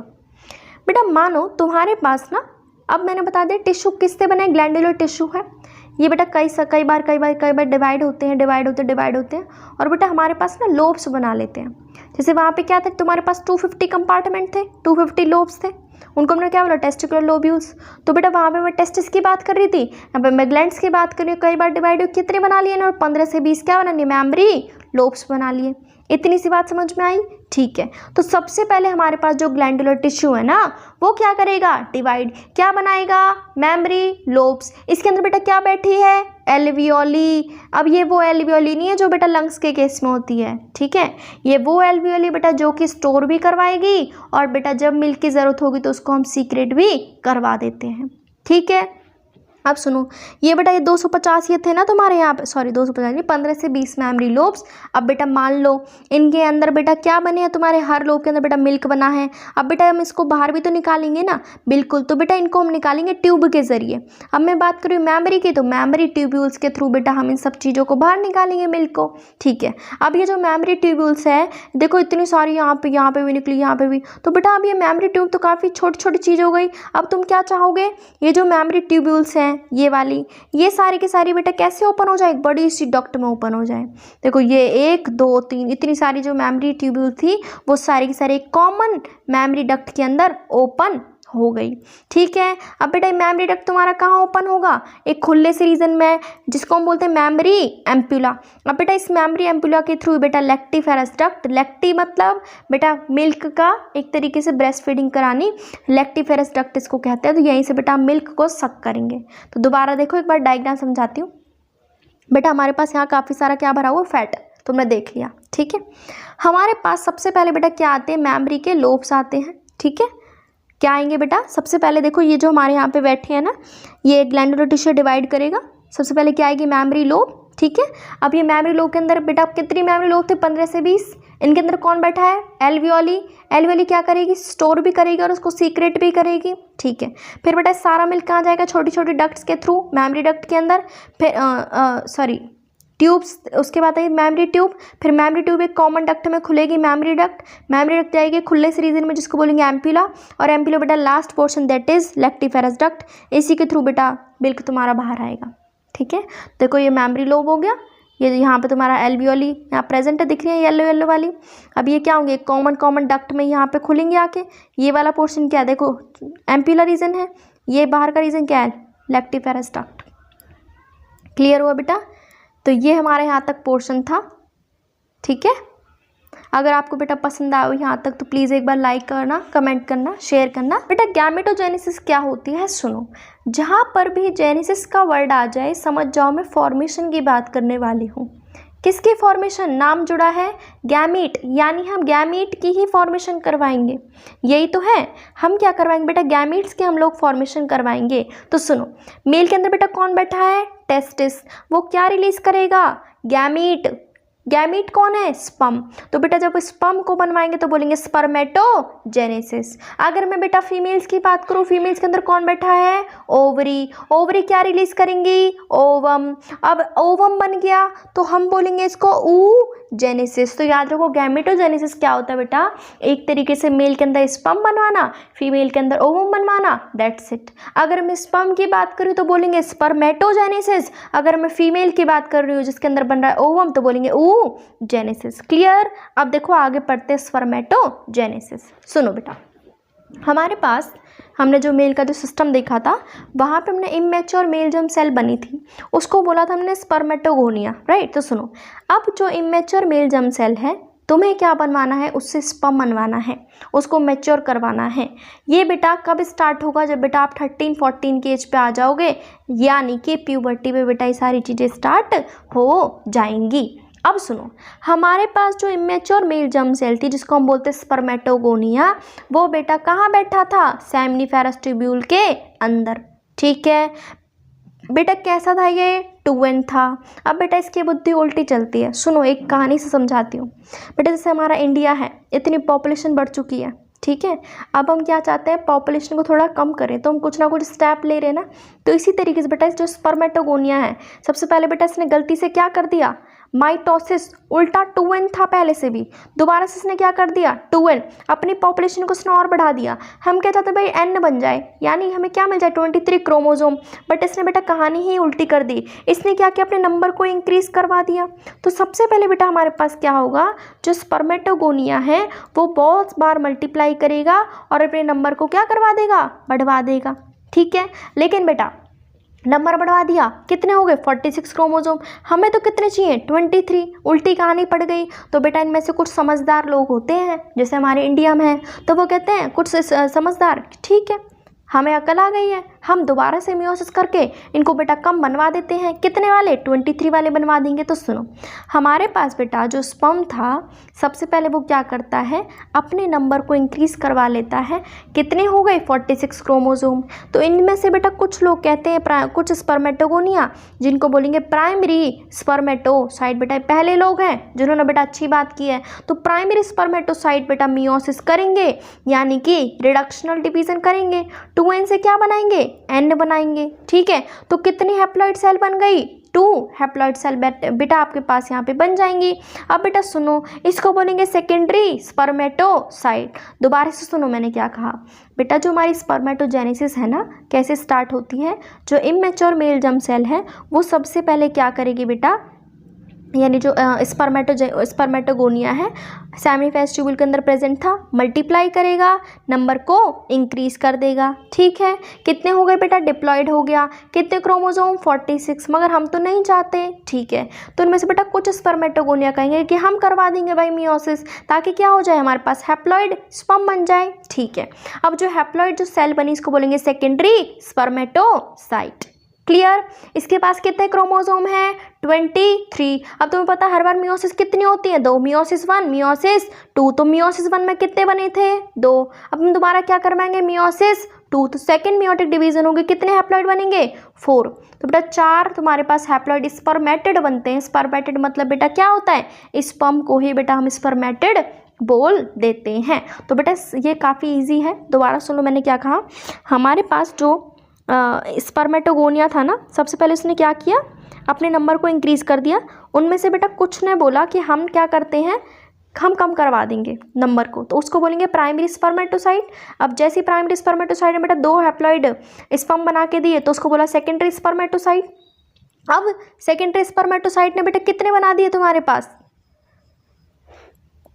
Speaker 1: बेटा मानो तुम्हारे पास ना, अब मैंने बता दिया टिश्यू किससे बना है? ग्लैंडुलर टिश्यू है। ये बेटा कई बार डिवाइड होते हैं, और बेटा हमारे पास ना लोब्स बना लेते हैं। जैसे वहाँ पे क्या थे? तुम्हारे पास 250 कंपार्टमेंट थे, 250 लोब्स थे, उनको हमने क्या बोला? Testicular lobules. तो बेटा वहाँ पे मैं टेस्टिस की बात कर रही थी, यहाँ पे मैं ग्लैंड्स की बात कर रही हूँ। कई बार डिवाइड हो, कितने बना लिए ना? और 15 से 20 क्या बना लिए? मेमरी लोब्स बना लिए। इतनी सी बात समझ में आई, ठीक है। तो सबसे पहले हमारे पास जो ग्लैंडुलर टिश्यू है ना, वो क्या करेगा? डिवाइड, क्या बनाएगा? Memory lobes. इसके अंदर बेटा क्या बैठी है? एल्वियोली। अब ये वो एल्वियोली नहीं है जो बेटा लंग्स के केस में होती है, ठीक है। ये वो एल्वियोली बेटा जो कि स्टोर भी करवाएगी, और बेटा जब मिल्क की ज़रूरत होगी तो उसको हम सीक्रेट भी करवा देते हैं, ठीक है। अब सुनो, ये बेटा ये 250 ये थे ना तुम्हारे यहाँ पे, सॉरी 250 नहीं, 15 से 20 मेमोरी लोब्स। अब बेटा मान लो इनके अंदर बेटा क्या बने हैं, तुम्हारे हर लोब के अंदर बेटा मिल्क बना है। अब बेटा हम इसको बाहर भी तो निकालेंगे ना, बिल्कुल, तो बेटा इनको हम निकालेंगे ट्यूब के जरिए। अब मैं बात करूँ मेमोरी की, तो मेमोरी ट्यूब्यूल्स के थ्रू बेटा हम इन सब चीज़ों को बाहर निकालेंगे मिल्क को, ठीक है। अब ये जो मेमोरी ट्यूब्यूल्स है, देखो इतनी सारी यहाँ पे भी निकली, यहाँ पे भी, तो बेटा अब ये मेमोरी ट्यूब तो काफ़ी छोटी छोटी चीज़ हो गई। अब तुम क्या चाहोगे, ये जो मेमोरी ट्यूब्यूल्स हैं ये वाली, ये सारी की सारी बेटा कैसे ओपन हो जाए, एक बड़ी सी डक्ट में ओपन हो जाए। देखो ये 1 2 3 इतनी सारी जो मेमोरी ट्यूब्यूल थी वो सारी की सारी एक कॉमन मेमोरी डक्ट के अंदर ओपन हो गई, ठीक है। अब बेटा मेमोरी डक्ट तुम्हारा कहाँ ओपन होगा, एक खुले से रीजन में, जिसको हम बोलते हैं मेमोरी एम्पुला। अब बेटा इस मेमोरी एम्पुला के थ्रू बेटा लैक्टिफेरस डक्ट, लैक्टी मतलब बेटा मिल्क का एक तरीके से ब्रेस्ट फीडिंग करानी, लैक्टिफेरस डक्ट इसको कहते हैं। तो यहीं से बेटा मिल्क को सक करेंगे। तो दोबारा देखो एक बार डायग्राम समझाती हूँ। बेटा हमारे पास यहाँ काफ़ी सारा क्या भरा हुआ, फैट, तुमने देख लिया, ठीक है। हमारे पास सबसे पहले बेटा क्या आते हैं, मेमोरी के लोब्स आते हैं, ठीक है। क्या आएंगे बेटा, सबसे पहले देखो ये जो हमारे यहाँ पे बैठे हैं ना, ये ग्लैंडुलर टिश्यू डिवाइड करेगा। सबसे पहले क्या आएगी, मेमोरी लोब, ठीक है। अब ये मेमोरी लोब के अंदर बेटा कितनी मेमोरी लोब थे, 15 से 20। इनके अंदर कौन बैठा है, एल्वियोली। एल्वियोली क्या करेगी, स्टोर भी करेगी और उसको सीक्रेट भी करेगी, ठीक है। फिर बेटा सारा मिल्क कहाँ जाएगा, छोटी छोटी डक्ट्स के थ्रू मेमोरी डक्ट के अंदर, फिर ट्यूब्स, उसके बाद आई मेमोरी ट्यूब। फिर मेमोरी ट्यूब एक कॉमन डक्ट में खुलेगी, मेमोरी डक्ट जाएगी खुले से रीजन में जिसको बोलेंगे एम्पुला, और एम्पुला बेटा last portion that is lactiferous duct. इसी के थ्रू बेटा मिल्क तुम्हारा बाहर आएगा, ठीक है। देखो ये मेमोरी लोब हो गया, ये यहाँ पे तुम्हारा एल्वियोली यहाँ प्रेजेंट है, दिख रही है येलो येलो वाली। अब ये क्या होंगे, कॉमन डक्ट में यहाँ पे खुलेंगे आके। ये वाला पोर्शन क्या है, देखो एम्पुला रीजन है, ये बाहर का रीजन क्या है, लैक्टिफेरस डक्ट। क्लियर हुआ बेटा, तो ये हमारे यहाँ तक पोर्शन था, ठीक है। अगर आपको बेटा पसंद आया हो यहाँ तक तो प्लीज़ एक बार लाइक करना, कमेंट करना, शेयर करना। बेटा गैमेटोजेनेसिस क्या होती है, सुनो, जहाँ पर भी जेनेसिस का वर्ड आ जाए समझ जाओ मैं फॉर्मेशन की बात करने वाली हूँ। किसकी फॉर्मेशन, नाम जुड़ा है गैमीट, यानी हम गैमीट की ही फॉर्मेशन करवाएंगे, यही तो है। हम क्या करवाएंगे बेटा, गैमीट्स के हम लोग फॉर्मेशन करवाएंगे। तो सुनो, मेल के अंदर बेटा कौन बैठा है, टेस्टिस, वो क्या रिलीज करेगा, गैमीट। गैमीट कौन है, स्पर्म। तो बेटा जब स्पर्म को बनवाएंगे तो बोलेंगे स्पर्मेटोजेनेसिस। अगर मैं बेटा फीमेल्स की बात करूँ, फीमेल्स के अंदर कौन बैठा है, ओवरी। ओवरी क्या रिलीज करेंगी, ओवम। अब ओवम बन गया तो हम बोलेंगे इसको जेनेसिस। तो याद रखो गैमेटोजेनेसिस क्या होता है बेटा, एक तरीके से मेल के अंदर स्पर्म बनवाना, फीमेल के अंदर ओवम बनवाना, दैट्स इट। अगर मैं स्पर्म की बात करूँ तो बोलेंगे स्पर्मेटोजेनेसिस। अगर मैं फीमेल की बात कर रही हूँ जिसके अंदर बन रहा है ओवम तो बोलेंगे जेनेसिस। क्लियर। अब देखो आगे पढ़ते हैं स्पर्मेटोजेनेसिस। सुनो बेटा, हमारे पास हमने जो मेल का जो सिस्टम देखा था वहाँ पे हमने इमेच्योर मेल जर्म सेल बनी थी, उसको बोला था हमने स्पर्मेटोगोनिया, राइट। तो सुनो, अब जो इमेच्योर मेल जर्म सेल है तुम्हें क्या बनवाना है, उससे स्पर्म बनवाना है, उसको मैच्योर करवाना है। ये बेटा कब स्टार्ट होगा, जब बेटा आप 13-14 की एज पे आ जाओगे, यानी कि प्यूबर्टी पे बेटा ये सारी चीज़ें स्टार्ट हो जाएंगी। अब सुनो, हमारे पास जो इमेच्योर मेल जर्म सेल थी जिसको हम बोलते हैं स्पर्मेटोगोनिया, वो बेटा कहाँ बैठा था, सेमिनिफेरस ट्यूब्यूल के अंदर, ठीक है। बेटा कैसा था ये, 2n था। अब बेटा इसकी बुद्धि उल्टी चलती है, सुनो एक कहानी से समझाती हूँ। बेटा जैसे हमारा इंडिया है, इतनी पॉपुलेशन बढ़ चुकी है, ठीक है। अब हम क्या चाहते हैं, पॉपुलेशन को थोड़ा कम करें, तो हम कुछ ना कुछ स्टेप ले रहे हैं ना। तो इसी तरीके से बेटा जो स्पर्मेटोगोनिया है, सबसे पहले बेटा इसने गलती से क्या कर दिया, माइटोसिस, उल्टा 2n था पहले से भी, दोबारा से इसने क्या कर दिया 2n, अपनी पॉपुलेशन को इसने और बढ़ा दिया। हम क्या चाहते हैं भाई n बन जाए, यानी हमें क्या मिल जाए 23 क्रोमोसोम, बट इसने बेटा कहानी ही उल्टी कर दी। इसने क्या किया, अपने नंबर को इंक्रीज करवा दिया। तो सबसे पहले बेटा हमारे पास क्या होगा, जो स्पर्मेटोगोनिया है वो बहुत बार मल्टीप्लाई करेगा और अपने नंबर को क्या करवा देगा, बढ़वा देगा, ठीक है। लेकिन बेटा नंबर बढ़वा दिया, कितने हो गए 46 क्रोमोसोम, हमें तो कितने चाहिए 23, उल्टी कहानी पड़ गई। तो बेटा इनमें से कुछ समझदार लोग होते हैं, जैसे हमारे इंडिया में है, तो वो कहते हैं कुछ समझदार, ठीक है हमें अकल आ गई है, हम दोबारा से मियोसिस करके इनको बेटा कम बनवा देते हैं। कितने वाले? 23 वाले बनवा देंगे। तो सुनो, हमारे पास बेटा जो स्पर्म था सबसे पहले वो क्या करता है, अपने नंबर को इंक्रीज करवा लेता है। कितने हो गए? 46 क्रोमोसोम। तो इनमें से बेटा कुछ लोग कहते हैं, कुछ स्पर्मेटोगोनिया जिनको बोलेंगे प्राइमरी स्पर्मेटोसाइट, बेटा पहले लोग हैं जिन्होंने बेटा अच्छी बात की है। तो प्राइमरी स्पर्मेटोसाइट बेटा मियोसिस करेंगे, यानी कि रिडक्शनल डिवीजन करेंगे। 2n से क्या बनाएंगे? n बनाएंगे। ठीक है, तो कितनी हैप्लॉइड सेल बन गई? 2 हैप्लॉइड सेल बेटा आपके पास यहाँ पे बन जाएंगी। अब बेटा सुनो, इसको बोलेंगे सेकेंडरी स्पर्मेटोसाइट। दोबारा से सुनो मैंने क्या कहा बेटा, जो हमारी स्पर्मेटोजेनेसिस है ना, कैसे स्टार्ट होती है? जो इमेच्योर मेल जर्म सेल है वो सबसे पहले क्या करेगी बेटा, यानी जो स्पर्मेटोगोनिया है सेमीफेस ट्यूबुल के अंदर प्रेजेंट था, मल्टीप्लाई करेगा, नंबर को इंक्रीज कर देगा। ठीक है, कितने हो गए बेटा? डिप्लॉयड हो गया। कितने क्रोमोसोम? 46। मगर हम तो नहीं चाहते। ठीक है, तो उनमें से बेटा कुछ स्पर्मेटोगोनिया कहेंगे कि हम करवा देंगे भाई मियोसिस, ताकि क्या हो जाए, हमारे पास हैप्लॉइड स्पर्म बन जाए। ठीक है, अब जो हैप्लॉइड जो सेल बनी इसको बोलेंगे सेकेंडरी स्पर्मेटोसाइट। क्लियर? इसके पास कितने क्रोमोसोम हैं? 23। अब तुम्हें पता हर बार मियोसिस कितनी होती है? 2। Meiosis 1, meiosis 2। तो मियोसिस 1 में कितने बने थे? 2। अब हम दोबारा क्या करवाएंगे? मियोसिस 2। तो सेकेंड मियोटिक डिवीजन होगी, कितने हैप्लॉइड बनेंगे? 4। तो बेटा 4 तुम्हारे पास हैप्लॉइड स्पर्मेटिड बनते हैं। स्पर्मेटिड मतलब बेटा क्या होता है? स्पर्म को ही बेटा हम स्पर्मेटिड बोल देते हैं। तो बेटा ये काफ़ी ईजी है। दोबारा सुनो मैंने क्या कहा, हमारे पास जो स्पर्मेटोगोनिया था ना, सबसे पहले उसने क्या किया, अपने नंबर को इंक्रीज़ कर दिया। उनमें से बेटा कुछ ने बोला कि हम क्या करते हैं, हम कम करवा देंगे नंबर को, तो उसको बोलेंगे प्राइमरी स्पर्मेटोसाइट। अब जैसे प्राइमरी स्पर्मेटोसाइट ने बेटा 2 हैप्लॉइड स्पर्म बना के दिए तो उसको बोला सेकेंडरी स्पर्मेटोसाइट। अब सेकेंडरी स्पर्मेटोसाइट ने बेटा कितने बना दिए तुम्हारे पास?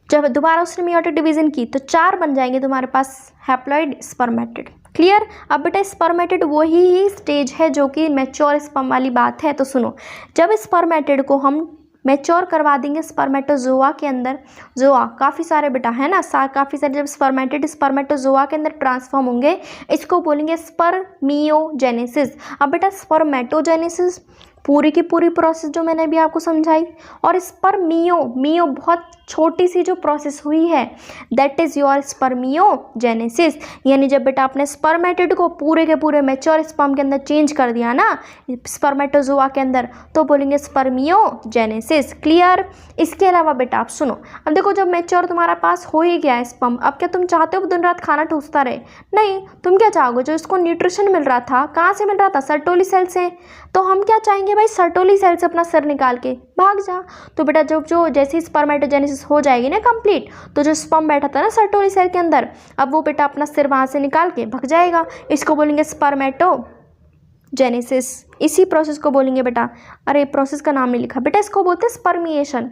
Speaker 1: जब दोबारा उसने मियोटिक डिवीजन की तो 4 बन जाएंगे तुम्हारे पास हैप्लॉइड स्पर्मेटिड। क्लियर? अब बेटा स्पर्मेटिड वही स्टेज है जो कि मैच्योर स्पर्म वाली बात है। तो सुनो, जब स्पर्मेटिड को हम मैच्योर करवा देंगे स्पर्मेटोजोआ के अंदर, जोआ काफ़ी सारे बेटा है ना, काफ़ी सारे जब स्पर्मेटिड स्पर्मेटोजोआ के अंदर ट्रांसफॉर्म होंगे, इसको बोलेंगे स्पर्मियोजेनेसिस। अब बेटा स्पर्मेटोजेनेसिस पूरी की पूरी प्रोसेस जो मैंने अभी आपको समझाई, और स्पर्मियो बहुत छोटी सी जो प्रोसेस हुई है, दैट इज़ योर स्पर्मियोजेनेसिस। यानी जब बेटा आपने स्पर्मेटिड को पूरे के पूरे मैच्योर स्पर्म के अंदर चेंज कर दिया ना, स्पर्मेटोजोआ के अंदर, तो बोलेंगे स्पर्मियोजेनेसिस। क्लियर? इसके अलावा बेटा आप सुनो, अब देखो जब मैच्योर तुम्हारा पास हो ही गया है स्पर्म, अब क्या तुम चाहते हो दिन रात खाना ठूसता रहे? नहीं, तुम क्या चाहोगे, जो इसको न्यूट्रिशन मिल रहा था कहाँ से मिल रहा था? सर्टोली सेल से। तो हम क्या चाहेंगे भाई, सर्टोली सेल से अपना सिर निकाल के भाग जा। तो बेटा जो जैसे स्पर्मेटोजेनेसिस हो जाएगी ना कंप्लीट, तो जो स्पर्म बैठा था ना सर्टोली सेल के अंदर, अब वो बेटा अपना सिर वहाँ से निकाल के भाग जाएगा। इसको बोलेंगे स्पर्मेटोजेनेसिस। इसी प्रोसेस को बोलेंगे बेटा, अरे प्रोसेस का नाम नहीं लिखा बेटा, इसको बोलते हैं स्पर्मिएशन।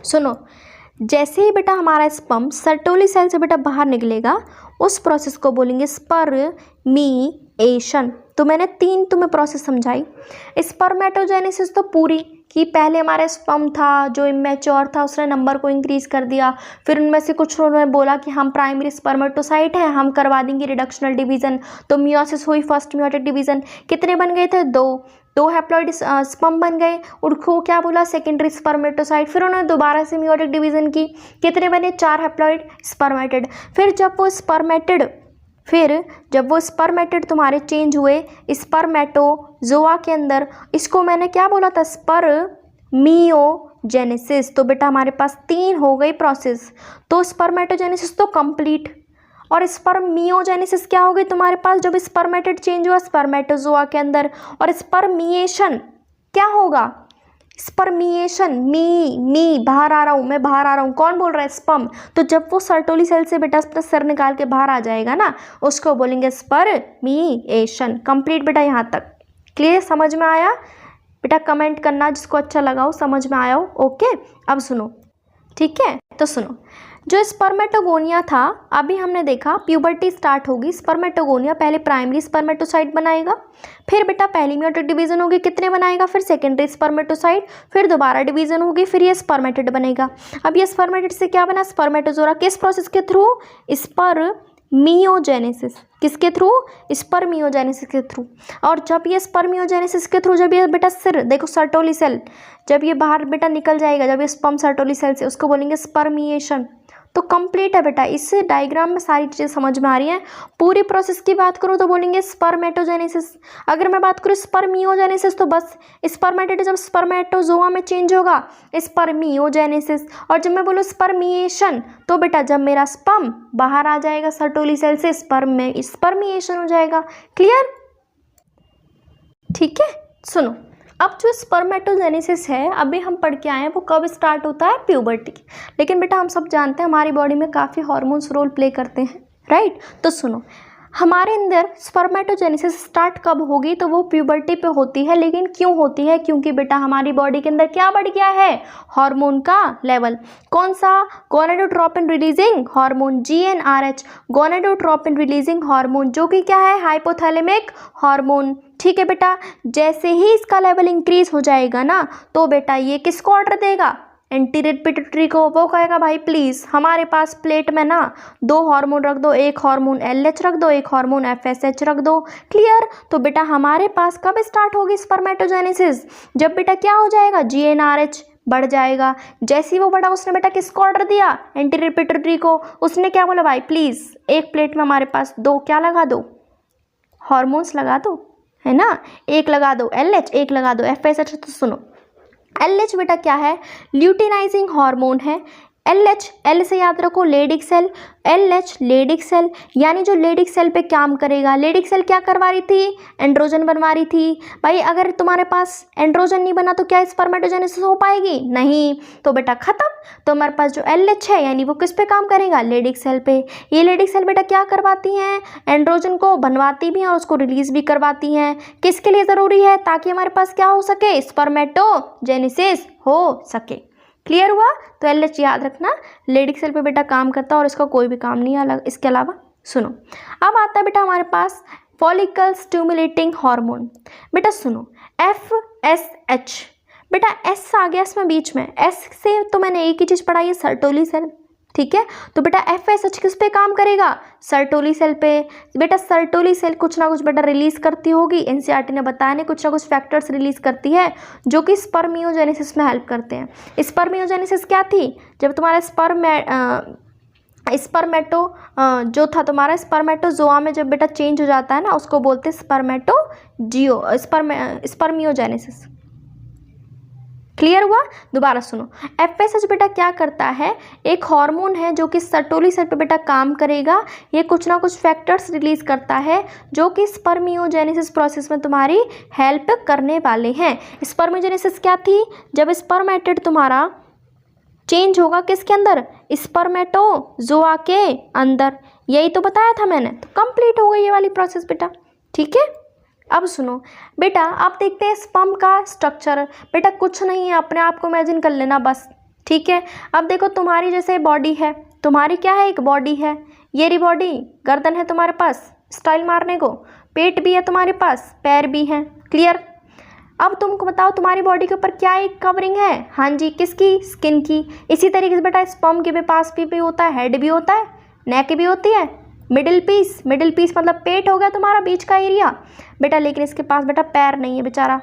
Speaker 1: सुनो, जैसे ही बेटा हमारा स्पर्म सर्टोली सेल से बेटा बाहर निकलेगा, उस प्रोसेस को बोलेंगे स्पर्मिएशन। तो मैंने 3 तुम्हें प्रोसेस समझाई। स्पर्मेटोजेनेसिस तो पूरी कि पहले हमारा स्पर्म था जो इमेच्योर था, उसने नंबर को इंक्रीज कर दिया, फिर उनमें से कुछ उन्होंने बोला कि हम प्राइमरी स्पर्मेटोसाइट हैं, हम करवा देंगे रिडक्शनल डिवीजन, तो मियोसिस हुई, फर्स्ट मियोटिक डिवीजन। कितने बन गए थे? 2 हैप्लॉइड स्पर्म बन गए, उनको क्या बोला? Secondary spermatocyte. फिर उन्होंने दोबारा से मियोटिक डिवीजन की, कितने बने? 4 हैप्लॉइड स्पर्मेटिड। फिर जब वो स्पर्मेटिड तुम्हारे चेंज हुए स्पर्मेटोजोआ के अंदर, इसको मैंने क्या बोला था? स्पर्मियोजेनेसिस। तो बेटा हमारे पास 3 हो गई प्रोसेस। तो स्पर्मेटोजेनेसिस तो कंप्लीट, और स्पर्मियोजेनेसिस क्या हो गई तुम्हारे पास? जब स्पर्मेटिड चेंज हुआ स्पर्मेटोजोआ के अंदर। और स्पर्मिएशन क्या होगा? स्पर्मिएशन, मी बाहर आ रहा हूँ, मैं बाहर आ रहा हूँ, कौन बोल रहा है? स्पर्म। तो जब वो सर्टोली सेल से बेटा अपना सर निकाल के बाहर आ जाएगा ना, उसको बोलेंगे स्पर्मिएशन। कंप्लीट बेटा यहाँ तक क्लियर? समझ में आया बेटा? कमेंट करना जिसको अच्छा लगा हो, समझ में आया हो। ओके, अब सुनो, ठीक है? तो सुनो, जो स्पर्मेटोगोनिया था, अभी हमने देखा प्यूबर्टी स्टार्ट होगी, स्पर्मेटोगोनिया पहले प्राइमरी स्पर्मेटोसाइट बनाएगा, फिर बेटा पहली मियोटिक डिवीजन होगी, कितने बनाएगा? फिर सेकेंडरी स्पर्मेटोसाइट, फिर दोबारा डिवीजन होगी, फिर ये स्पर्मेटिड बनेगा। अब ये स्पर्मेटिड से क्या बना? स्पर्मेटोजोरा। किस प्रोसेस के थ्रू? स्पर्मियोजेनेसिस किसके थ्रू? स्पर्मियोजेनेसिस के थ्रू। और जब ये स्पर्मियोजेनेसिस के थ्रू जब ये बेटा सिर देखो सर्टोली सेल जब ये बाहर बेटा निकल जाएगा, जब ये स्पर्म सर्टोली सेल से, उसको बोलेंगे स्पर्मिएशन। तो कंप्लीट है बेटा, इस डायग्राम में सारी चीज़ें समझ में आ रही हैं। पूरी प्रोसेस की बात करूँ तो बोलेंगे स्पर्मेटोजेनेसिस। अगर मैं बात करूँ स्पर्मियोजेनेसिस तो बस स्पर्मेटोजोआ जब स्पर्मेटोजोआ में चेंज होगा स्पर्मियोजेनेसिस। और जब मैं बोलूँ स्पर्मिएशन तो बेटा जब मेरा स्पर्म बाहर आ जाएगा सर्टोली सेल से स्पर्मिएशन हो जाएगा। क्लियर? ठीक है, सुनो अब जो स्पर्मेटोजेनेसिस है अभी हम पढ़ के आए हैं वो कब स्टार्ट होता है? प्यूबर्टी। लेकिन बेटा हम सब जानते हैं हमारी बॉडी में काफ़ी हार्मोन्स रोल प्ले करते हैं, राइट? तो सुनो हमारे अंदर स्पर्मेटोजेनेसिस स्टार्ट कब होगी? तो वो प्यूबर्टी पे होती है। लेकिन क्यों होती है? क्योंकि बेटा हमारी बॉडी के अंदर क्या बढ़ गया है? हार्मोन का लेवल। कौन सा? Gonadotropin releasing hormone, GnRH, gonadotropin releasing hormone, जो कि क्या है? Hypothalamic hormone. ठीक है बेटा, जैसे ही इसका लेवल इंक्रीज हो जाएगा ना तो बेटा ये किसको ऑर्डर देगा? एंटीरियर पिट्यूटरी को। वो कहेगा भाई प्लीज़ हमारे पास प्लेट में ना 2 हार्मोन रख दो, एक हार्मोन LH रख दो, एक हार्मोन FSH रख दो। क्लियर? तो बेटा हमारे पास कब स्टार्ट होगी स्पर्मेटोजेनेसिस? जब बेटा क्या हो जाएगा? GnRH बढ़ जाएगा। जैसे ही वो बढ़ा उसने बेटा किसको ऑर्डर दिया? एंटीरियर पिट्यूटरी को। उसने क्या बोला? भाई प्लीज़ एक प्लेट में हमारे पास 2 क्या लगा दो? हार्मोन्स लगा दो, है ना? एक लगा दो LH, एक लगा दो FSH। तो सुनो LH बेटा क्या है? ल्यूटिनाइजिंग हार्मोन है। LH, L से याद रखो Leydig cell, LH Leydig cell, यानी जो लेडिक सेल पे काम करेगा। लेडिक सेल क्या करवा रही थी? एंड्रोजन बनवा रही थी। भाई अगर तुम्हारे पास एंड्रोजन नहीं बना तो क्या स्पर्मेटोजेनेसिस हो पाएगी? नहीं। तो बेटा खत्म। तो हमारे पास जो LH है यानी वो किस पे काम करेगा? लेडिक सेल पे। ये लेडिक सेल बेटा क्या करवाती हैं? एंड्रोजन को बनवाती भी हैं और उसको रिलीज भी करवाती हैं। किसके लिए ज़रूरी है? ताकि हमारे पास क्या हो सके? स्पर्मेटोजेनेसिस हो सके। क्लियर हुआ? तो LH याद रखना लेडिक सेल पे बेटा काम करता है और इसका कोई भी काम नहीं है अलग इसके अलावा। सुनो अब आता है बेटा हमारे पास फॉलिकल स्टिमुलेटिंग हार्मोन। बेटा सुनो FSH। बेटा S आ गया इसमें बीच में। S से तो मैंने एक ही चीज़ पढ़ाई है, सर्टोली सेल। ठीक है, तो बेटा FSH किस पे काम करेगा? सर्टोली सेल पे। बेटा सर्टोली सेल कुछ ना कुछ बेटा रिलीज करती होगी, NCERT ने बताया नहीं, कुछ ना कुछ फैक्टर्स रिलीज करती है जो कि स्पर्मियोजेनेसिस में हेल्प करते हैं। स्पर्मियोजेनेसिस क्या थी? जब तुम्हारा स्पर्मेटो जो था तुम्हारा स्पर्मेटोजोआ में जब बेटा चेंज हो जाता है ना उसको बोलते हैं स्पर्मियोजेनेसिस। क्लियर हुआ? दोबारा सुनो FSH बेटा क्या करता है? एक हार्मोन है जो कि सर्टोली सेल पे बेटा काम करेगा। ये कुछ ना कुछ फैक्टर्स रिलीज करता है जो कि स्पर्मियोजेनेसिस प्रोसेस में तुम्हारी हेल्प करने वाले हैं। स्पर्मियोजेनेसिस क्या थी? जब स्पर्मेटेड तुम्हारा चेंज होगा किसके अंदर? स्पर्मेटोजोआ के अंदर। यही तो बताया था मैंने। तो कंप्लीट हो गई ये वाली प्रोसेस बेटा। ठीक है, अब सुनो बेटा आप देखते हैं स्पर्म का स्ट्रक्चर। बेटा कुछ नहीं है, अपने आप को इमेजिन कर लेना बस। ठीक है, अब देखो तुम्हारी जैसे बॉडी है, तुम्हारी क्या है? एक बॉडी है, ये रही बॉडी। गर्दन है तुम्हारे पास स्टाइल मारने को, पेट भी है तुम्हारे पास, पैर भी हैं। क्लियर? अब तुमको बताओ तुम्हारी बॉडी के ऊपर क्या एक कवरिंग है? हाँ जी, किसकी? स्किन की। इसी तरीके से बेटा स्पर्म के भी पास भी होता है, हेड भी होता है, नेक भी होती है, मिडिल पीस मतलब पेट हो गया तुम्हारा बीच का एरिया बेटा। लेकिन इसके पास बेटा पैर नहीं है बेचारा,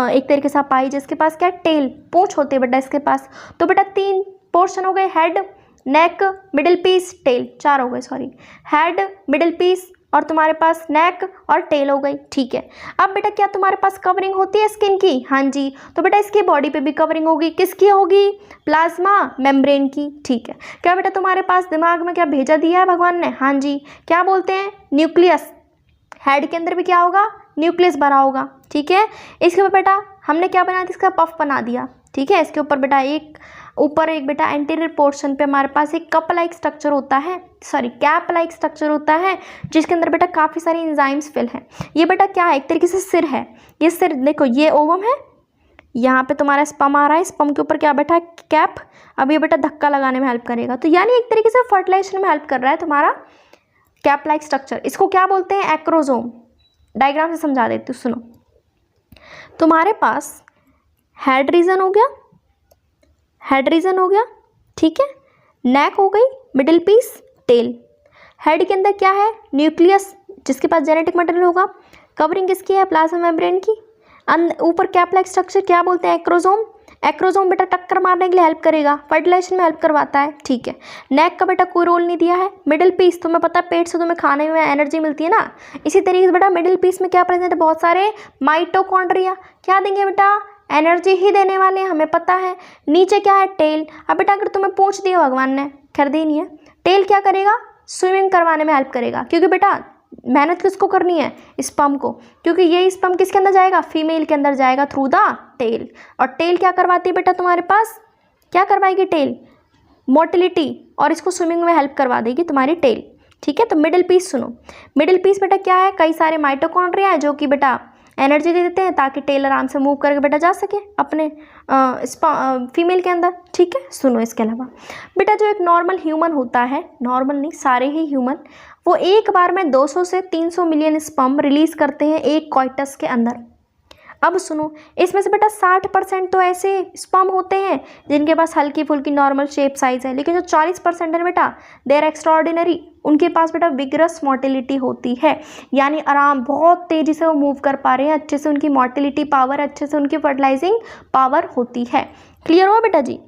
Speaker 1: एक तरीके से पाई जिसके पास क्या? टेल, पूंछ होती है बेटा इसके पास। तो बेटा 3 पोर्शन हो गए, हेड, नेक, मिडिल पीस, टेल। 4 हो गए, सॉरी, हेड, मिडिल पीस और तुम्हारे पास नेक और टेल हो गई। ठीक है, अब बेटा क्या तुम्हारे पास कवरिंग होती है स्किन की? हाँ जी, तो बेटा इसकी बॉडी पे भी कवरिंग होगी। किसकी होगी? प्लाज्मा मेम्ब्रेन की। ठीक है, क्या बेटा तुम्हारे पास दिमाग में क्या भेजा दिया है भगवान ने? हाँ जी, क्या बोलते हैं? न्यूक्लियस। हेड के अंदर भी क्या होगा? न्यूक्लियस भरा होगा। ठीक है, इसके ऊपर बेटा हमने क्या बना दिया? इसका पफ बना दिया। ठीक है, इसके ऊपर बेटा एक बेटा एंटीरियर पोर्शन पे हमारे पास एक कप लाइक स्ट्रक्चर होता है, सॉरी कैप लाइक स्ट्रक्चर होता है जिसके अंदर बेटा काफ़ी सारी एंजाइम्स फिल हैं। ये बेटा क्या है? एक तरीके से सिर है। ये सिर देखो, ये ओवम है, यहाँ पे तुम्हारा स्पर्म आ रहा है, स्पर्म के ऊपर क्या बैठा है? कैप। अब ये बेटा धक्का लगाने में हेल्प करेगा, तो यानी एक तरीके से फर्टिलाइजेशन में हेल्प कर रहा है तुम्हारा कैप लाइक स्ट्रक्चर। इसको क्या बोलते हैं? एक्रोसोम। डायग्राम से समझा देती हूँ, सुनो। तुम्हारे पास हेड रीजन हो गया, हेड रीजन हो गया, ठीक है, नेक हो गई, मिडिल पीस, टेल। हेड के अंदर क्या है, न्यूक्लियस जिसके पास जेनेटिक मटेरियल होगा। कवरिंग किसकी है, प्लाज्मा मेम्ब्रेन की। ऊपर कैप लाइक स्ट्रक्चर क्या बोलते हैं, एक्रोजोम। एक्रोजोम बेटा टक्कर मारने के लिए हेल्प करेगा, फर्टिलाइजेशन में हेल्प करवाता है, ठीक है। नेक का बेटा कोई रोल नहीं दिया है। मिडिल पीस, तुम्हें पता है पेट से तुम्हें खाने में एनर्जी मिलती है ना, इसी तरीके से बेटा मिडिल पीस में क्या प्रेजेंट है, बहुत सारे माइटोकॉन्ड्रिया। क्या देंगे बेटा, एनर्जी ही देने वाले हैं, हमें पता है। नीचे क्या है, टेल। अब बेटा अगर तुम्हें पूछ दिया भगवान ने, कर दी नहीं है, टेल क्या करेगा, स्विमिंग करवाने में हेल्प करेगा, क्योंकि बेटा मेहनत किसको करनी है, स्पर्म को, क्योंकि ये स्पर्म किसके अंदर जाएगा, फीमेल के अंदर जाएगा थ्रू द टेल। और टेल क्या करवाती है बेटा, तुम्हारे पास क्या करवाएगी टेल, मोटिलिटी, और इसको स्विमिंग में हेल्प करवा देगी तुम्हारी टेल, ठीक है। तो मिडिल पीस सुनो, मिडिल पीस बेटा क्या है, कई सारे माइटोकॉन्ड्रिया है जो कि बेटा एनर्जी दे देते हैं ताकि टेल आराम से मूव करके बेटा जा सके अपने फीमेल के अंदर, ठीक है। सुनो इसके अलावा बेटा जो एक नॉर्मल ह्यूमन होता है, नॉर्मल नहीं सारे ही ह्यूमन, वो एक बार में 200 से 300 मिलियन स्पर्म रिलीज करते हैं एक कॉइटस के अंदर। अब सुनो, इसमें से बेटा 60% तो ऐसे स्पर्म होते हैं जिनके पास हल्की फुल्की नॉर्मल शेप साइज है, लेकिन जो 40% है बेटा दे आर एक्स्ट्राऑर्डिनरी, उनके पास बेटा विग्रस मोटिलिटी होती है, यानी आराम बहुत तेज़ी से वो मूव कर पा रहे हैं, अच्छे से उनकी मोटिलिटी पावर, अच्छे से उनकी फर्टिलाइजिंग पावर होती है। क्लियर हुआ बेटा जी।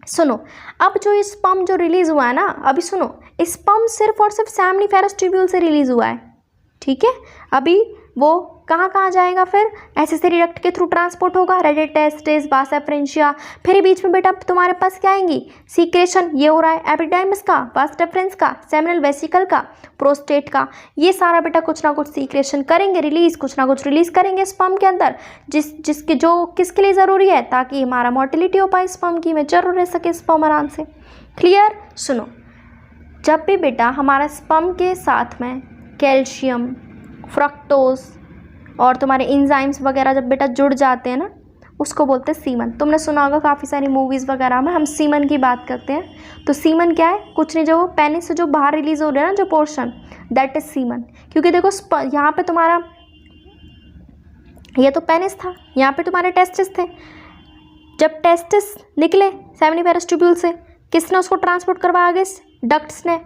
Speaker 1: सुनो, अब जो स्पर्म जो रिलीज हुआ है ना, अभी सुनो, स्पर्म सिर्फ और सिर्फ सेमिनिफेरस ट्यूब्यूल से रिलीज हुआ है, ठीक है। अभी वो कहाँ कहाँ जाएगा, फिर एसेसरी डक्ट के थ्रू ट्रांसपोर्ट होगा, रेडिट टेस्टिस, वास एफरेंशिया, फिर बीच में बेटा तुम्हारे पास क्या आएंगी, सीक्रेशन, ये हो रहा है एपिडाइमिस का, वास डेफरेंस का, सेमिनल वेसिकल का, प्रोस्टेट का, ये सारा बेटा कुछ ना कुछ सीक्रेशन करेंगे, रिलीज कुछ ना कुछ रिलीज करेंगे स्पर्म के अंदर, जिसके जो किसके लिए ज़रूरी है, ताकि हमारा मोटिलिटी हो पाए स्पर्म की, मैच्योर रह सके स्पर्म आराम से। क्लियर। सुनो, जब भी बेटा हमारा स्पर्म के साथ में कैल्शियम, फ्रक्टोज और तुम्हारे इंजाइम्स वगैरह जब बेटा जुड़ जाते हैं ना, उसको बोलते हैं सीमन। तुमने सुना होगा काफ़ी सारी मूवीज़ वगैरह में हम सीमन की बात करते हैं। तो सीमन क्या है, कुछ नहीं, जो पेनिस से जो बाहर रिलीज हो रहा है ना जो पोर्शन, दैट इज सीमन। क्योंकि देखो यहाँ पे तुम्हारा ये तो पेनिस था, यहाँ पे तुम्हारे टेस्टिस थे। जब टेस्टिस निकले सेमिनिफेरस ट्यूब्यूल से, किसने उसको ट्रांसपोर्ट करवाया आगे, डक्ट्स ने,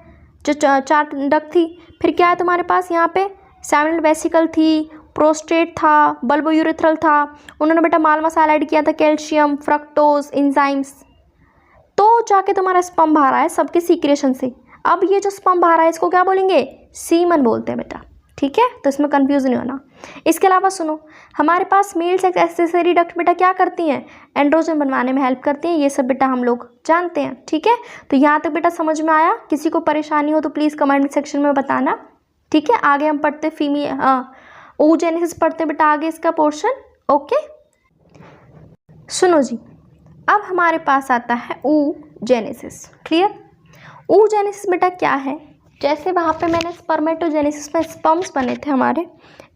Speaker 1: जो 4 डक्ट थी। फिर क्या है तुम्हारे पास यहाँ पे, सेमिनल वेसिकल थी, प्रोस्टेट था, बल्बोयूरेथ्रल था, उन्होंने बेटा माल मसाला ऐड किया था, कैल्शियम, फ्रक्टोज, इंजाइम्स, तो जाके तुम्हारा स्पर्म बाहर आया सबके सीक्रेशन से। अब ये जो स्पर्म बाहर आया इसको क्या बोलेंगे, सीमन बोलते हैं बेटा, ठीक है। तो इसमें कंफ्यूज नहीं होना। इसके अलावा सुनो, हमारे पास मेल सेक्स एक्सेसरी डक्ट बेटा क्या करती हैं, एंड्रोजन बनवाने में हेल्प करती हैं, ये सब बेटा हम लोग जानते हैं, ठीक है। तो यहाँ तक बेटा समझ में आया, किसी को परेशानी हो तो प्लीज़ कमेंट सेक्शन में बताना, ठीक है। आगे हम पढ़ते oogenesis पढ़ते बेटा आगे इसका पोर्शन, ओके। सुनो जी, अब हमारे पास आता है oogenesis। क्लियर। oogenesis बेटा क्या है, जैसे वहाँ पे मैंने स्पर्मेटोजेनेसिस में स्पर्म्स बने थे हमारे,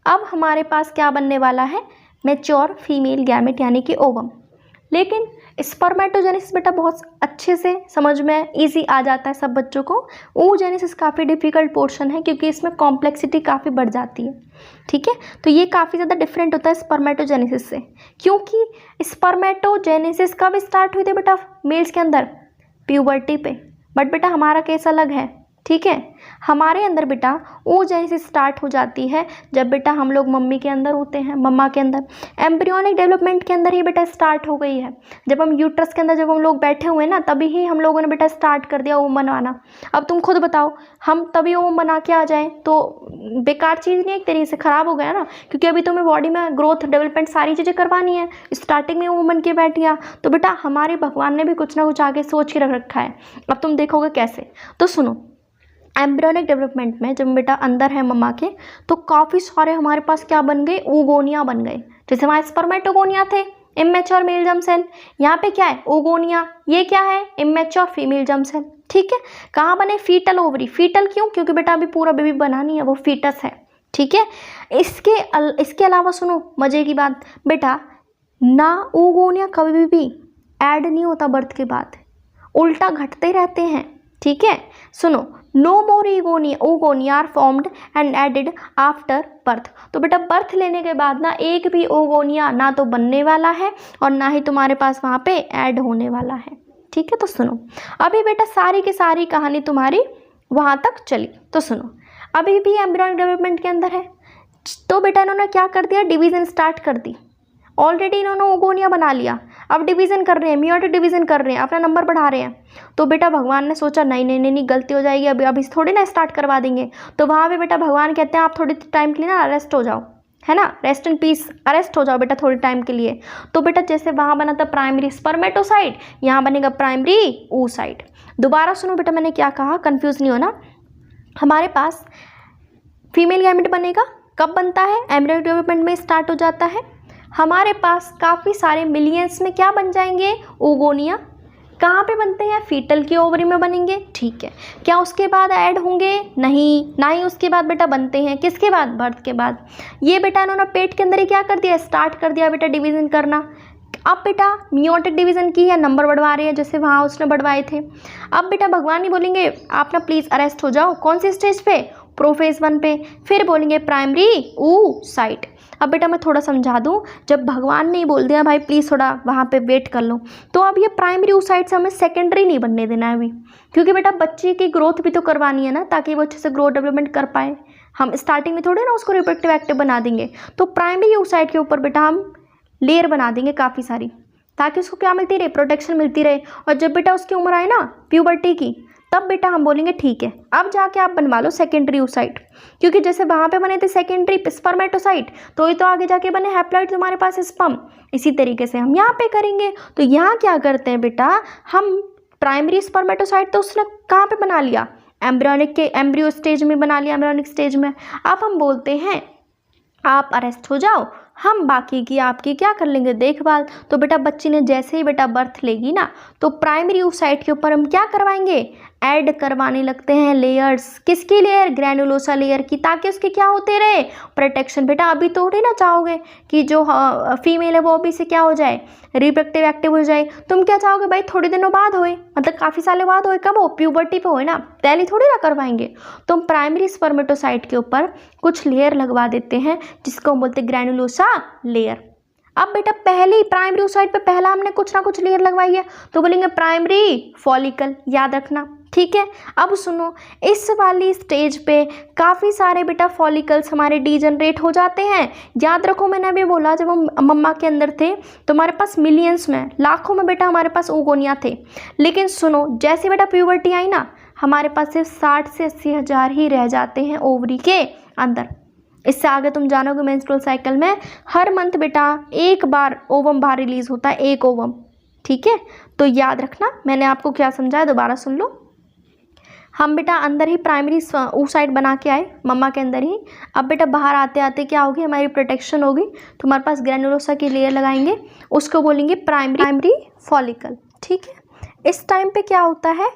Speaker 1: अब हमारे पास क्या बनने वाला है, मैच्योर फीमेल गैमेट यानी कि ओवम। लेकिन स्पर्मेटोजेनेसिस बेटा बहुत अच्छे से समझ में इजी आ जाता है सब बच्चों को। oogenesis काफ़ी डिफिकल्ट पोर्शन है क्योंकि इसमें कॉम्प्लेक्सिटी काफ़ी बढ़ जाती है, ठीक है। तो ये काफ़ी ज़्यादा डिफरेंट होता है स्पर्मेटोजेनेसिस से, क्योंकि स्पर्मेटोजेनेसिस कब स्टार्ट हुई थी बेटा मेल्स के अंदर, प्यूबर्टी पे। बट बेटा हमारा केस अलग है, ठीक है। हमारे अंदर बेटा oogenesis स्टार्ट हो जाती है जब बेटा हम लोग मम्मी के अंदर होते हैं, मम्मा के अंदर, एम्ब्रियोनिक डेवलपमेंट के अंदर ही बेटा स्टार्ट हो गई है। जब हम यूट्रस के अंदर जब हम लोग बैठे हुए हैं ना, तभी ही हम लोगों ने बेटा स्टार्ट कर दिया ओवम बनवाना। अब तुम खुद बताओ, हम तभी ओवम बना के आ जाएँ तो बेकार चीज़ नहीं, एक तरीके से ख़राब हो गया ना, क्योंकि अभी तुम्हें बॉडी में ग्रोथ डेवलपमेंट सारी चीज़ें करवानी है, स्टार्टिंग में ओवम बन के बैठ गया तो बेटा हमारे भगवान ने भी कुछ ना कुछ आगे सोच के रख रखा है। अब तुम देखोगे कैसे, तो सुनो, एम्ब्रियोनिक डेवलपमेंट में जब बेटा अंदर है मम्मा के, तो काफ़ी सारे हमारे पास क्या बन गए, oogonia बन गए। जैसे हमारे स्पर्मेटोगोनिया थे, इमेच्योर मेल जर्म सेल, यहाँ पे क्या है oogonia, ये क्या है, इमेच्योर फीमेल जर्म सेल, ठीक है। कहाँ बने, फीटल ओवरी। फीटल क्यों, क्योंकि बेटा अभी पूरा बेबी बना नहीं है, वो फीटस है, ठीक है। इसके अलावा सुनो मज़े की बात बेटा, ना oogonia कभी भी ऐड नहीं होता बर्थ के बाद, उल्टा घटते रहते हैं, ठीक है। सुनो, no more oogonia are formed and added after birth. तो बेटा बर्थ लेने के बाद ना एक भी oogonia ना तो बनने वाला है और ना ही तुम्हारे पास वहाँ पे ऐड होने वाला है, ठीक है। तो सुनो, अभी बेटा सारी की सारी कहानी तुम्हारी वहाँ तक चली। तो सुनो, अभी भी एम्ब्रियोनिक डेवलपमेंट के अंदर है, तो बेटा इन्होंने क्या कर दिया, डिवीज़न स्टार्ट कर दी। ऑलरेडी इन्होंने ओगोनिया बना लिया, अब डिवीज़न कर रहे हैं, मियोटिक डिवीज़न कर रहे हैं, अपना नंबर बढ़ा रहे हैं। तो बेटा भगवान ने सोचा नहीं नहीं नहीं नहीं, गलती हो जाएगी, अभी थोड़ी ना स्टार्ट करवा देंगे। तो वहाँ पे बेटा भगवान कहते हैं आप थोड़ी टाइम के लिए ना अरेस्ट हो जाओ, है ना, रेस्ट इन पीस, अरेस्ट हो जाओ बेटा थोड़ी टाइम के लिए। तो बेटा जैसे वहाँ बना था प्राइमरी स्पर्मेटोसाइट, यहाँ बनेगा प्राइमरी oocyte। दोबारा सुनो बेटा मैंने क्या कहा, कंफ्यूज नहीं होना। हमारे पास फीमेल गैमेट बनेगा, कब बनता है, एम्ब्रियोनिक डेवलपमेंट में स्टार्ट हो जाता है। हमारे पास काफ़ी सारे मिलियंस में क्या बन जाएंगे, ओगोनिया। कहाँ पे बनते हैं, फीटल की ओवरी में बनेंगे, ठीक है। क्या उसके बाद ऐड होंगे, नहीं, ना ही उसके बाद बेटा बनते हैं, किसके बाद, बर्थ के बाद। ये बेटा इन्होंने पेट के अंदर ही क्या कर दिया, स्टार्ट कर दिया बेटा डिवीज़न करना। अब बेटा मियोटिक डिवीज़न की है, नंबर बढ़वा रहे हैं जैसे वहाँ उसने बढ़वाए थे। अब बेटा भगवान ही बोलेंगे आप ना प्लीज़ अरेस्ट हो जाओ, कौन सी स्टेज पे, प्रोफेज 1 पे। फिर बोलेंगे प्राइमरी oocyte। अब बेटा मैं थोड़ा समझा दूं, जब भगवान ने बोल दिया भाई प्लीज़ थोड़ा वहाँ पे वेट कर लो, तो अब ये प्राइमरी oocyte से हमें सेकेंडरी नहीं बनने देना है अभी, क्योंकि बेटा बच्चे की ग्रोथ भी तो करवानी है ना, ताकि वो अच्छे से ग्रोथ डेवलपमेंट कर पाए। हम स्टार्टिंग में थोड़े ना उसको रिप्रोडक्टिव एक्टिव बना देंगे। तो प्राइमरी oocyte के ऊपर बेटा हम लेयर बना देंगे काफ़ी सारी, ताकि उसको क्या मिलती रहे, प्रोटेक्शन मिलती रहे। और जब बेटा उसकी उम्र आए ना प्यूबर्टी की, तब बेटा हम बोलेंगे ठीक है अब जाके आप बनवा लो सेकेंडरी oocyte, क्योंकि जैसे वहाँ पे बने थे सेकेंडरी स्पर्मेटोसाइट, तो ये तो आगे जाके बने हैप्लॉइड तुम्हारे पास स्पर्म। इसी तरीके से हम यहाँ पे करेंगे। तो यहाँ क्या करते हैं बेटा, हम प्राइमरी स्पर्मेटोसाइट तो उसने कहाँ पे बना लिया, एम्ब्रियोनिक के एम्ब्रियो स्टेज में बना लिया, एम्ब्रियोनिक स्टेज में। अब हम बोलते हैं आप अरेस्ट हो जाओ, हम बाकी की आपकी क्या कर लेंगे, देखभाल। तो बेटा बच्ची ने जैसे ही बेटा बर्थ लेगी ना, तो प्राइमरी oocyte के ऊपर हम क्या करवाएंगे, ऐड करवाने लगते हैं लेयर्स। किसकी लेयर, ग्रैनुलोसा लेयर की, ताकि उसके क्या होते रहे, प्रोटेक्शन। बेटा अभी तो थोड़ी ना चाहोगे कि जो फीमेल है वो अभी से क्या हो जाए, रिप्रोडक्टिव एक्टिव हो जाए। तुम क्या चाहोगे भाई थोड़े दिनों बाद होए, मतलब काफ़ी सालों बाद होए, कब हो, प्यूबर्टी पे होए ना, पहले थोड़ी ना करवाएंगे। तो हम प्राइमरी स्पर्मेटोसाइट के ऊपर कुछ लेयर लगवा देते हैं, जिसको हम बोलते हैं ग्रैनुलोसा लेयर। अब बेटा पहली प्राइमरी oocyte पे पहला हमने कुछ ना कुछ लेयर लगवाई है, तो बोलेंगे प्राइमरी फॉलिकल, याद रखना, ठीक है। अब सुनो, इस वाली स्टेज पे काफ़ी सारे बेटा फॉलिकल्स हमारे डीजनरेट हो जाते हैं। याद रखो मैंने अभी बोला जब हम मम्मा के अंदर थे तो हमारे पास मिलियंस में, लाखों में बेटा हमारे पास ओगोनिया थे। लेकिन सुनो, जैसे बेटा प्यूबर्टी आई ना, हमारे पास सिर्फ 60 से 80 हज़ार ही रह जाते हैं ओवरी के अंदर। इससे आगे तुम जानोगे मेंस्ट्रुअल साइकिल में हर मंथ बेटा एक बार ओवम बाहर रिलीज होता है, एक ओवम, ठीक है। तो याद रखना मैंने आपको क्या समझाया, दोबारा सुन लो। हम बेटा अंदर ही प्राइमरी oocyte बना के आए मम्मा के अंदर ही। अब बेटा बाहर आते आते क्या होगी, हमारी प्रोटेक्शन होगी, तो हमारे पास ग्रैनुलोसा की लेयर लगाएंगे, उसको बोलेंगे प्राइमरी फॉलिकल, ठीक है। इस टाइम पे क्या होता है,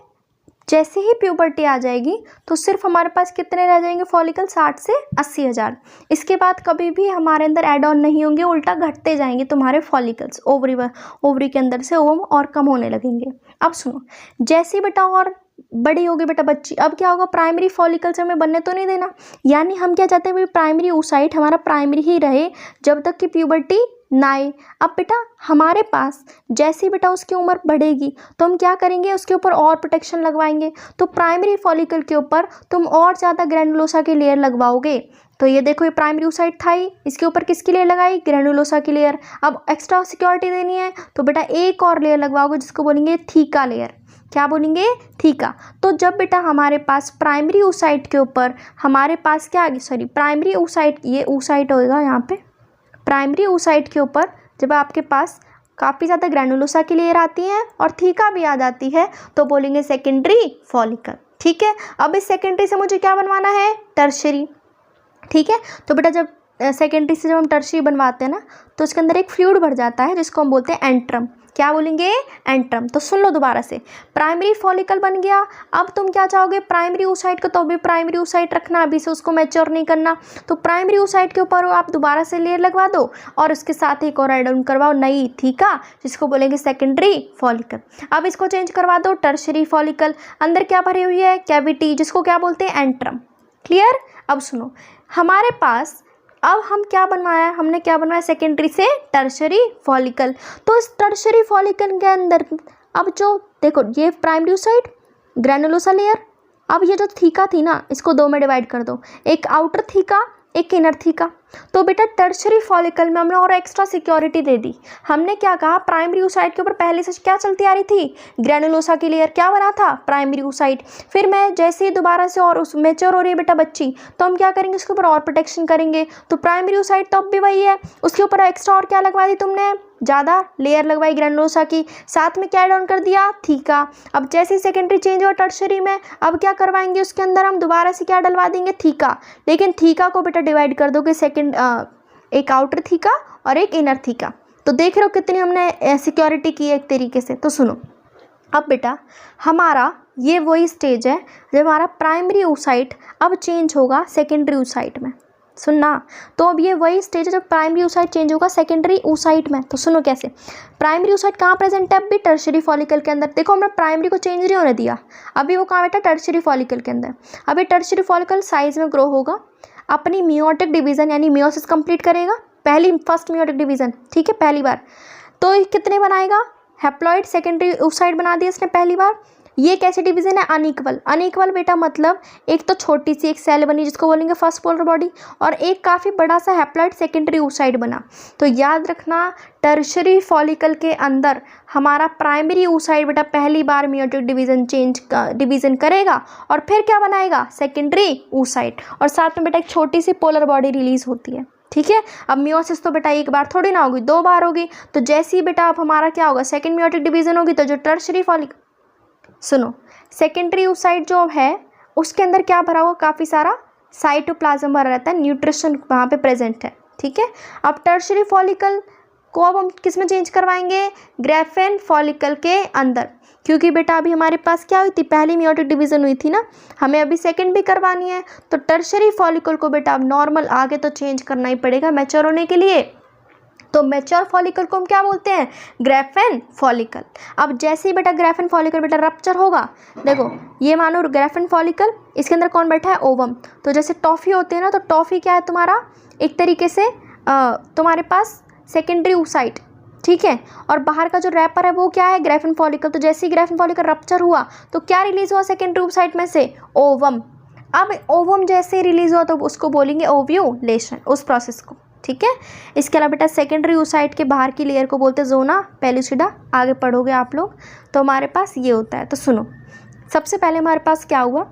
Speaker 1: जैसे ही प्यूबर्टी आ जाएगी तो सिर्फ हमारे पास कितने रह जाएंगे फॉलिकल, 60 से 80 हज़ार। इसके बाद कभी भी हमारे अंदर ऐड ऑन नहीं होंगे, उल्टा घटते जाएंगे तुम्हारे फॉलिकल्स, ओवरी के अंदर से ओवम और कम होने लगेंगे। अब सुनो, जैसे बेटा और बड़ी होगी बेटा बच्ची, अब क्या होगा, प्राइमरी फॉलिकल्स हमें बनने तो नहीं देना। यानी हम क्या चाहते हैं, प्राइमरी oocyte हमारा प्राइमरी ही रहे जब तक कि प्यूबर्टी ना आए। अब बेटा हमारे पास जैसे बेटा उसकी उम्र बढ़ेगी तो हम क्या करेंगे, उसके ऊपर और प्रोटेक्शन लगवाएंगे। तो प्राइमरी फॉलिकल के ऊपर तुम और ज़्यादा ग्रैनुलोसा की लेयर लगवाओगे। तो ये देखो, ये प्राइमरी oocyte था ही, इसके ऊपर किसकी लेयर लगाई, ग्रैनुलोसा की लेयर। अब एक्स्ट्रा सिक्योरिटी देनी है तो बेटा एक और लेयर लगवाओगे, जिसको बोलेंगे थीका लेयर। क्या बोलेंगे, थीका। तो जब बेटा हमारे पास प्राइमरी oocyte के ऊपर हमारे पास क्या आ गया, सॉरी प्राइमरी oocyte, ये oocyte होगा यहाँ पे, प्राइमरी oocyte के ऊपर जब आपके पास काफ़ी ज़्यादा ग्रैनुलोसा की लेयर आती है और थीका भी आ जाती है, तो बोलेंगे सेकेंडरी फॉलिकल, ठीक है। अब इस सेकेंडरी से मुझे क्या बनवाना है, टर्शरी, ठीक है। तो बेटा जब सेकेंडरी से जब हम टर्शरी बनवाते हैं ना, तो उसके अंदर एक फ्लूइड भर जाता है जिसको हम बोलते हैं एंट्रम। क्या बोलेंगे, एंट्रम। तो सुन लो दोबारा से, प्राइमरी फॉलिकल बन गया। अब तुम क्या चाहोगे, प्राइमरी oocyte को तो अभी प्राइमरी oocyte रखना, अभी से उसको मैच्योर नहीं करना। तो प्राइमरी oocyte के ऊपर आप दोबारा से लेयर लगवा दो और उसके साथ एक और ऐड ऑन करवाओ, नई थीका, जिसको बोलेंगे सेकेंडरी फॉलिकल। अब इसको चेंज करवा दो, टर्शरी फॉलिकल। अंदर क्या भरी हुई है, कैविटी, जिसको क्या बोलते हैं, एंट्रम। क्लियर। अब सुनो, हमारे पास अब हम क्या बनवाया, हमने क्या बनवाया, सेकेंडरी से टर्शरी फॉलिकल। तो इस टर्शरी फॉलिकल के अंदर अब जो देखो, ये प्राइमरी oocyte, ग्रैनुलोसा लेयर, अब ये जो थीका थी ना, इसको दो में डिवाइड कर दो, एक आउटर थीका, एक इनर थीका। तो बेटा टर्शरी फॉलिकल में हमने और एक्स्ट्रा सिक्योरिटी दे दी। हमने क्या कहा, प्राइमरी oocyte के ऊपर पहले से क्या चलती आ रही थी, ग्रेनुलोसा की लेयर क्या बना था, प्राइमरी oocyte। फिर मैं जैसे ही दोबारा से और उस मेच्योर हो रही है बेटा बच्ची, तो हम क्या करेंगे, उसके ऊपर और प्रोटेक्शन करेंगे। तो प्राइमरी oocyte तो अब भी वही है, उसके ऊपर एक्स्ट्रा और क्या लगवा दी तुमने, ज़्यादा लेयर लगवाई ग्रेनुलोसा की, साथ में क्या ऐड ऑन कर दिया, थीका। अब जैसे ही सेकेंडरी चेंज हुआ टर्शरी में, अब क्या करवाएंगे, उसके अंदर हम दोबारा से क्या डलवा देंगे, थीका। लेकिन थीका को बेटा डिवाइड कर दो कि एक आउटर थीका और एक इनर थीका। तो देख रहे हो कितनी हमने सिक्योरिटी की है एक तरीके से। तो सुनो, अब बेटा हमारा ये वही स्टेज है जब हमारा प्राइमरी oocyte अब चेंज होगा सेकेंडरी oocyte में। सुनना, तो अब ये वही स्टेज है जब प्राइमरी oocyte चेंज होगा सेकेंडरी oocyte में। तो सुनो कैसे, प्राइमरी oocyte कहाँ प्रेजेंट है, अभी टर्शरी फॉलिकल के अंदर। देखो हमने प्राइमरी को चेंज नहीं होने दिया, अभी वो कहाँ बैठा, टर्शरी फॉलिकल के अंदर। अभी टर्शरी फॉलिकल साइज में ग्रो होगा, अपनी मियोटिक डिवीजन यानी मियोसिस कंप्लीट करेगा, फर्स्ट मियोटिक डिवीजन, ठीक है, पहली बार। तो कितने बनाएगा, हैप्लॉइड सेकेंडरी oocyte बना दिया इसने पहली बार। ये कैसे डिवीजन है, अनइक्वल। अनइक्वल बेटा मतलब एक तो छोटी सी एक सेल बनी जिसको बोलेंगे फर्स्ट पोलर बॉडी, और एक काफ़ी बड़ा सा हैप्लॉइड सेकेंडरी oocyte बना। तो याद रखना, टर्शरी फॉलिकल के अंदर हमारा प्राइमरी oocyte बेटा पहली बार मियोटिक डिवीजन करेगा और फिर क्या बनाएगा, सेकेंडरी oocyte, और साथ में बेटा एक छोटी सी पोलर बॉडी रिलीज होती है, ठीक है। अब मियोसिस तो बेटा एक बार थोड़ी ना होगी, दो बार होगी। तो जैसे ही बेटा अब हमारा क्या होगा, सेकेंड मियोटिक डिवीजन होगी, तो जो टर्शरी फॉलिकल, सुनो, सेकेंडरी oocyte जो है उसके अंदर क्या भरा हुआ, काफ़ी सारा साइटोप्लाज्म भरा रहता है, न्यूट्रिशन वहाँ पे प्रेजेंट है, ठीक है। अब टर्शरी फॉलिकल को अब हम किस में चेंज करवाएंगे, ग्राफेन फॉलिकल के अंदर, क्योंकि बेटा अभी हमारे पास क्या हुई थी, पहली मियोटिक डिवीजन हुई थी ना, हमें अभी सेकंड भी करवानी है। तो टर्शरी फॉलिकल को बेटा अब नॉर्मल आगे तो चेंज करना ही पड़ेगा मैच्योर होने के लिए। तो मैच्योर फॉलिकल को हम क्या बोलते हैं, ग्राफेन फॉलिकल। अब जैसे ही बेटा ग्राफेन फॉलिकल बेटा रप्चर होगा, देखो ये मानो ग्राफेन फॉलिकल, इसके अंदर कौन बैठा है, ओवम। तो जैसे टॉफ़ी होते हैं ना, तो टॉफ़ी क्या है तुम्हारा, एक तरीके से तुम्हारे पास सेकेंडरी oocyte, ठीक है, और बाहर का जो रैपर है वो क्या है, ग्राफेन फॉलिकल। तो जैसे ही ग्राफेन फॉलिकल रप्चर हुआ तो क्या रिलीज हुआ सेकेंडरी oocyte में से, ओवम। अब ओवम जैसे रिलीज हुआ तो उसको बोलेंगे ओव्यूलेशन, उस प्रोसेस को, ठीक है। इसके अलावा बेटा सेकेंडरी oocyte के बाहर की लेयर को बोलते हैं जोना पेलुसिडा, आगे पढ़ोगे आप लोग। तो हमारे पास ये होता है। तो सुनो, सबसे पहले हमारे पास क्या हुआ,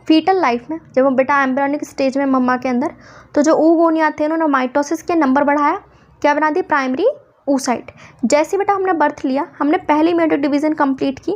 Speaker 1: फीटल लाइफ में जब हम बेटा एम्ब्रियोनिक स्टेज में मम्मा के अंदर, तो जो oogonia थे उन्होंने माइटोसिस के नंबर बढ़ाया, क्या बना दी, प्राइमरी oocyte। जैसे बेटा हमने बर्थ लिया, हमने पहली मियोटिक डिवीजन कंप्लीट की,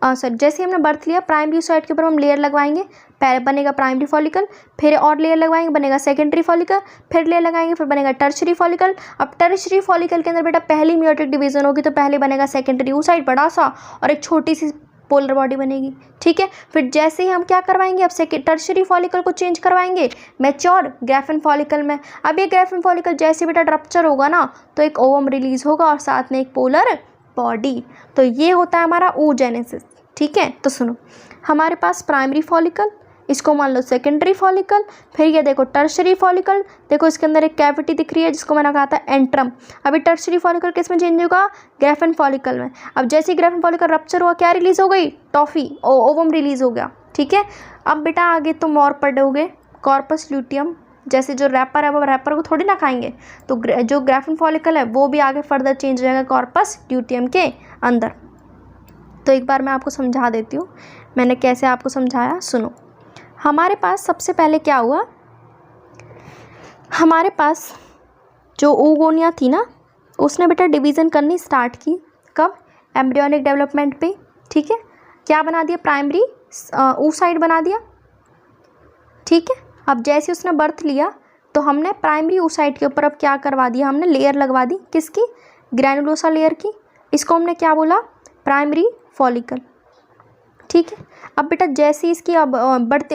Speaker 1: जैसे हमने बर्थ लिया, प्राइमरी oocyte के ऊपर हम लेयर लगवाएंगे, पहले बनेगा प्राइमरी फॉलिकल, फिर और लेयर लगवाएंगे, बनेगा सेकेंडरी फॉलिकल, फिर लेयर लगाएंगे, फिर बनेगा टर्शरी फॉलिकल। अब टर्शरी फॉलिकल के अंदर बेटा पहली मियोटिक डिवीजन होगी, तो पहले बनेगा सेकेंडरी oocyte बड़ा सा, और एक छोटी सी पोलर बॉडी बनेगी, ठीक है। फिर जैसे ही हम क्या करवाएंगे, अब टर्शरी फॉलिकल को चेंज करवाएंगे मैच्योर ग्राफेन फॉलिकल में। अब ये ग्राफेन फॉलिकल जैसे बेटा रप्चर होगा ना, तो एक ओवम रिलीज होगा और साथ में एक पोलर बॉडी। तो ये होता है हमारा oogenesis, ठीक है। तो सुनो, हमारे पास प्राइमरी फॉलिकल, इसको मान लो सेकेंडरी फॉलिकल, फिर ये देखो टर्शरी फॉलिकल, देखो इसके अंदर एक कैविटी दिख रही है जिसको मैंने कहा था एंट्रम। अभी टर्शरी फॉलिकल किस में चेंज होगा, ग्राफेन फॉलिकल में। अब जैसे ही ग्राफेन फॉलिकल रप्चर हुआ, क्या रिलीज हो गई, टॉफी, ओवम रिलीज हो गया, ठीक है। अब बेटा आगे तुम और पढ़ोगे कॉर्पस ल्यूटियम, जैसे जो रैपर है वो रैपर को थोड़ी ना खाएंगे, तो जो ग्राफेन फॉलिकल है वो भी आगे फर्दर चेंज हो जाएगा कॉर्पस ल्यूटियम के अंदर। तो एक बार मैं आपको समझा देती हूँ मैंने कैसे आपको समझाया। सुनो, हमारे पास सबसे पहले क्या हुआ, हमारे पास जो oogonia थी ना, उसने बेटा डिवीज़न करनी स्टार्ट की, कब, एम्ब्रियोनिक डेवलपमेंट पे, ठीक है। क्या बना दिया, प्राइमरी oocyte बना दिया, ठीक है। अब जैसे उसने बर्थ लिया, तो हमने प्राइमरी oocyte के ऊपर अब क्या करवा दिया, हमने लेयर लगवा दी, किसकी, ग्रैनुलोसा लेयर की। इसको हमने क्या बोला, प्राइमरी फॉलिकल, ठीक है। अब बेटा जैसे इसकी अब बर्थ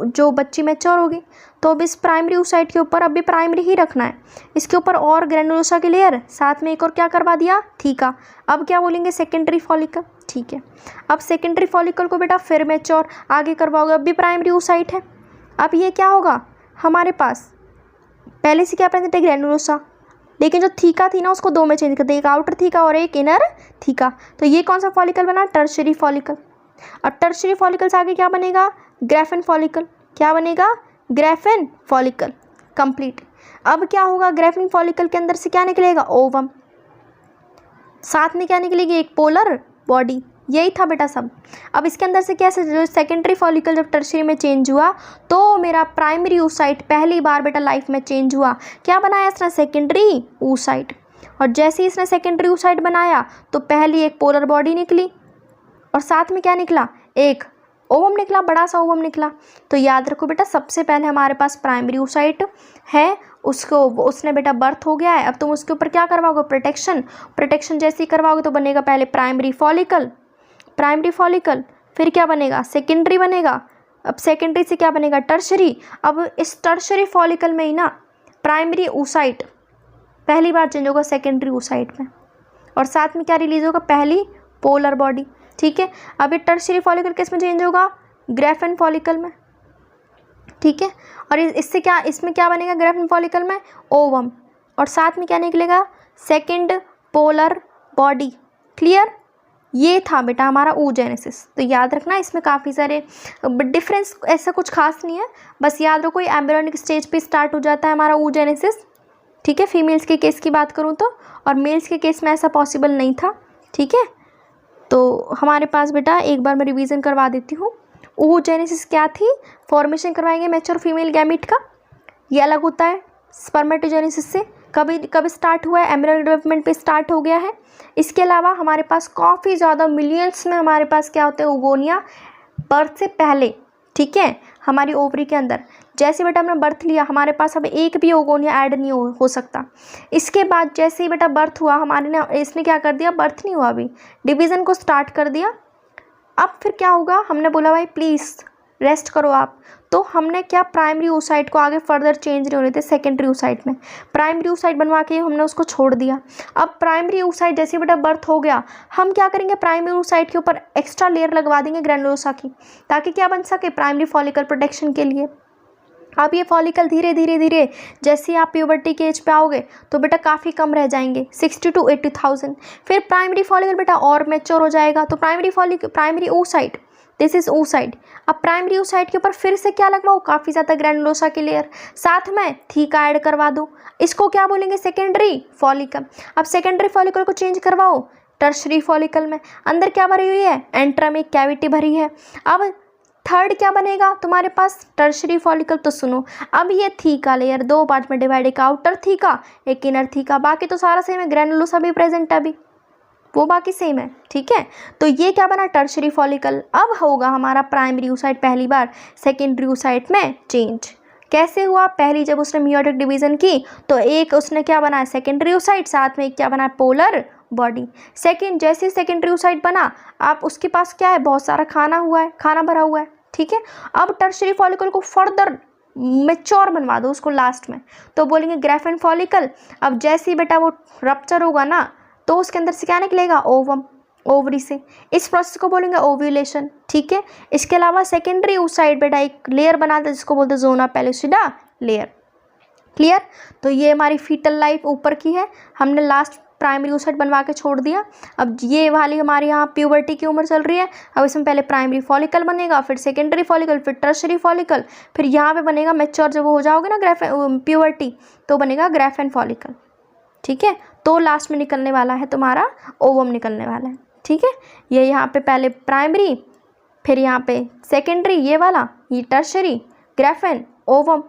Speaker 1: जो बच्ची मैच्योर होगी, तो अब इस प्राइमरी oocyte के ऊपर अब भी प्राइमरी ही रखना है, इसके ऊपर और ग्रैनुलोसा की लेयर, साथ में एक और क्या करवा दिया, थीका। अब क्या बोलेंगे, सेकेंडरी फॉलिकल, ठीक है। अब सेकेंडरी फॉलिकल को बेटा फिर मैच्योर आगे करवाओगे, अब भी प्राइमरी oocyte है। अब ये क्या होगा, हमारे पास पहले से क्या प्रेजेंट है, ग्रैनुलोसा, लेकिन जो थीका थी ना उसको दो में चेंज कर दिया, एक आउटर थीका और एक इनर थीका। तो ये कौन सा फॉलिकल बना, टर्शरी फॉलिकल। और टर्शरी फॉलिकल से आगे क्या बनेगा, ग्राफेन फॉलिकल। क्या बनेगा, ग्राफेन फॉलिकल। कंप्लीट। अब क्या होगा, ग्राफेन फॉलिकल के अंदर से क्या निकलेगा, ओवम। साथ में क्या निकलेगी, एक पोलर बॉडी। यही था बेटा सब। अब इसके अंदर से कैसे, जो सेकेंडरी फॉलिकल जब टर्शरी में चेंज हुआ तो मेरा प्राइमरी oocyte पहली बार बेटा लाइफ में चेंज हुआ। क्या बनाया इसने, सेकेंडरी oocyte। और जैसे ही इसने सेकेंडरी oocyte बनाया तो पहली एक पोलर बॉडी निकली और साथ में क्या निकला, एक ओवम निकला, बड़ा सा ओवम निकला। तो याद रखो बेटा, सबसे पहले हमारे पास प्राइमरी oocyte है, उसने बेटा बर्थ हो गया है। अब तुम उसके ऊपर क्या करवाओगे, प्रोटेक्शन जैसे ही करवाओगे तो बनेगा पहले प्राइमरी फॉलिकल, फिर क्या बनेगा, सेकेंडरी बनेगा। अब सेकेंडरी से क्या बनेगा, टर्शरी। अब इस टर्शरी फॉलिकल में ही ना प्राइमरी oocyte पहली बार चेंज होगा सेकेंडरी oocyte में, और साथ में क्या रिलीज होगा, पहली पोलर बॉडी। ठीक है। अब ये टर्शरी फॉलिकल किस में चेंज होगा, ग्राफेन फॉलिकल में। ठीक है। और इसमें क्या बनेगा, ग्राफेन फॉलिकल में ओवम, और साथ में क्या निकलेगा, सेकेंड पोलर बॉडी। क्लियर। ये था बेटा हमारा oogenesis। तो याद रखना, इसमें काफ़ी सारे डिफरेंस, ऐसा कुछ खास नहीं है, बस याद रखो ये एम्ब्रियोनिक स्टेज पे स्टार्ट हो जाता है हमारा oogenesis। ठीक है। फीमेल्स के केस की बात करूँ तो, और मेल्स के केस में ऐसा पॉसिबल नहीं था। ठीक है। तो हमारे पास बेटा एक बार मैं रिवीजन करवा देती हूँ। oogenesis क्या थी, फॉर्मेशन करवाएंगे मैच्योर फीमेल गैमीट का। ये अलग होता है स्पर्मेटोजेनेसिस से। कभी स्टार्ट हुआ है, एम्ब्रियोनिक डेवलपमेंट पे स्टार्ट हो गया है। इसके अलावा हमारे पास काफ़ी ज़्यादा मिलियंस में हमारे पास क्या होते हैं, ओगोनिया बर्थ से पहले। ठीक है। हमारी ओवरी के अंदर जैसे बेटा हमने बर्थ लिया, हमारे पास अब एक भी ओगोनिया ऐड नहीं हो सकता। इसके बाद जैसे ही बेटा बर्थ हुआ, हमारे ने इसने क्या कर दिया, बर्थ नहीं हुआ अभी, डिवीज़न को स्टार्ट कर दिया। अब फिर क्या होगा, हमने बोला भाई प्लीज़ रेस्ट करो आप। तो हमने क्या, प्राइमरी oocyte को आगे फर्दर चेंज नहीं होने थे सेकेंडरी oocyte में, प्राइमरी oocyte बनवा के हमने उसको छोड़ दिया। अब प्राइमरी oocyte जैसे बेटा बर्थ हो गया, हम क्या करेंगे, प्राइमरी oocyte के ऊपर एक्स्ट्रा लेयर लगवा देंगे ग्रैनुलोसा की, ताकि क्या बन सके, प्राइमरी फॉलिकल प्रोटेक्शन के लिए। अब ये फॉलिकल धीरे धीरे जैसे ही आप प्यूबर्टी के एज पे आओगे तो बेटा काफ़ी कम रह जाएंगे, 60 to 80,000। फिर प्राइमरी फॉलिकल बेटा और मैच्योर हो जाएगा, तो primary oocyte, this is oocyte। अब प्राइमरी oocyte के ऊपर फिर से क्या लगवाओ, काफ़ी ज़्यादा ग्रैनुलोसा की लेयर, साथ में थीका ऐड करवा दो। इसको क्या बोलेंगे, सेकेंडरी फॉलिकल। अब सेकेंडरी फॉलिकल को चेंज करवाओ टर्शरी फॉलिकल में। अंदर क्या भरी हुई है, एंट्रमिक कैविटी भरी है। अब थर्ड क्या बनेगा तुम्हारे पास, टर्शरी फॉलिकल। तो सुनो, अब ये थीका लेयर दो पार्ट में डिवाइड, एक आउटर थीका, एक इनर थीका। बाकी तो सारा सेम है, ग्रैनुलोसा भी प्रेजेंट है अभी, वो बाकी सेम है। ठीक है। तो ये क्या बना, टर्शरी फॉलिकल। अब होगा हमारा प्राइमरी oocyte पहली बार सेकेंडरी oocyte में चेंज। कैसे हुआ, पहली जब उसने मियोटिक डिवीजन की तो एक उसने क्या बनाया, सेकेंडरी oocyte, साथ में एक क्या बनाया, पोलर बॉडी। जैसे सेकेंडरी oocyte बना, आप उसके पास क्या है, बहुत सारा खाना भरा हुआ है। ठीक है। अब टर्शरी फॉलिकल को फर्दर मेच्योर बनवा दो उसको लास्ट में, तो बोलेंगे ग्राफेन फॉलिकल। अब जैसे ही बेटा वो रप्चर होगा ना, तो उसके अंदर से क्या निकलेगा, ओवम, ओवरी से। इस प्रोसेस को बोलेंगे ओव्यूलेशन। ठीक है। इसके अलावा सेकेंडरी oocyte बेटा एक लेयर बनाते हैं जिसको बोलते हैं जोना पेलुसिडा लेयर। क्लियर। तो ये हमारी फीटल लाइफ ऊपर की है, हमने लास्ट प्राइमरी oocyte बनवा के छोड़ दिया। अब ये वाली हमारी यहाँ प्यूबर्टी की उम्र चल रही है। अब इसमें पहले प्राइमरी फॉलिकल बनेगा, फिर सेकेंडरी फॉलिकल, फिर टर्शरी फॉलिकल, फिर यहाँ पे बनेगा मैच्योर, जब हो जाओगे ना प्यूबर्टी, तो बनेगा ग्राफेन फॉलिकल। ठीक है। तो लास्ट में निकलने वाला है तुम्हारा ओवम निकलने वाला है। ठीक है। ये यहाँ पे पहले प्राइमरी, फिर यहाँ पे सेकेंडरी, ये वाला, ये टर्शरी, ग्राफेन, ओवम,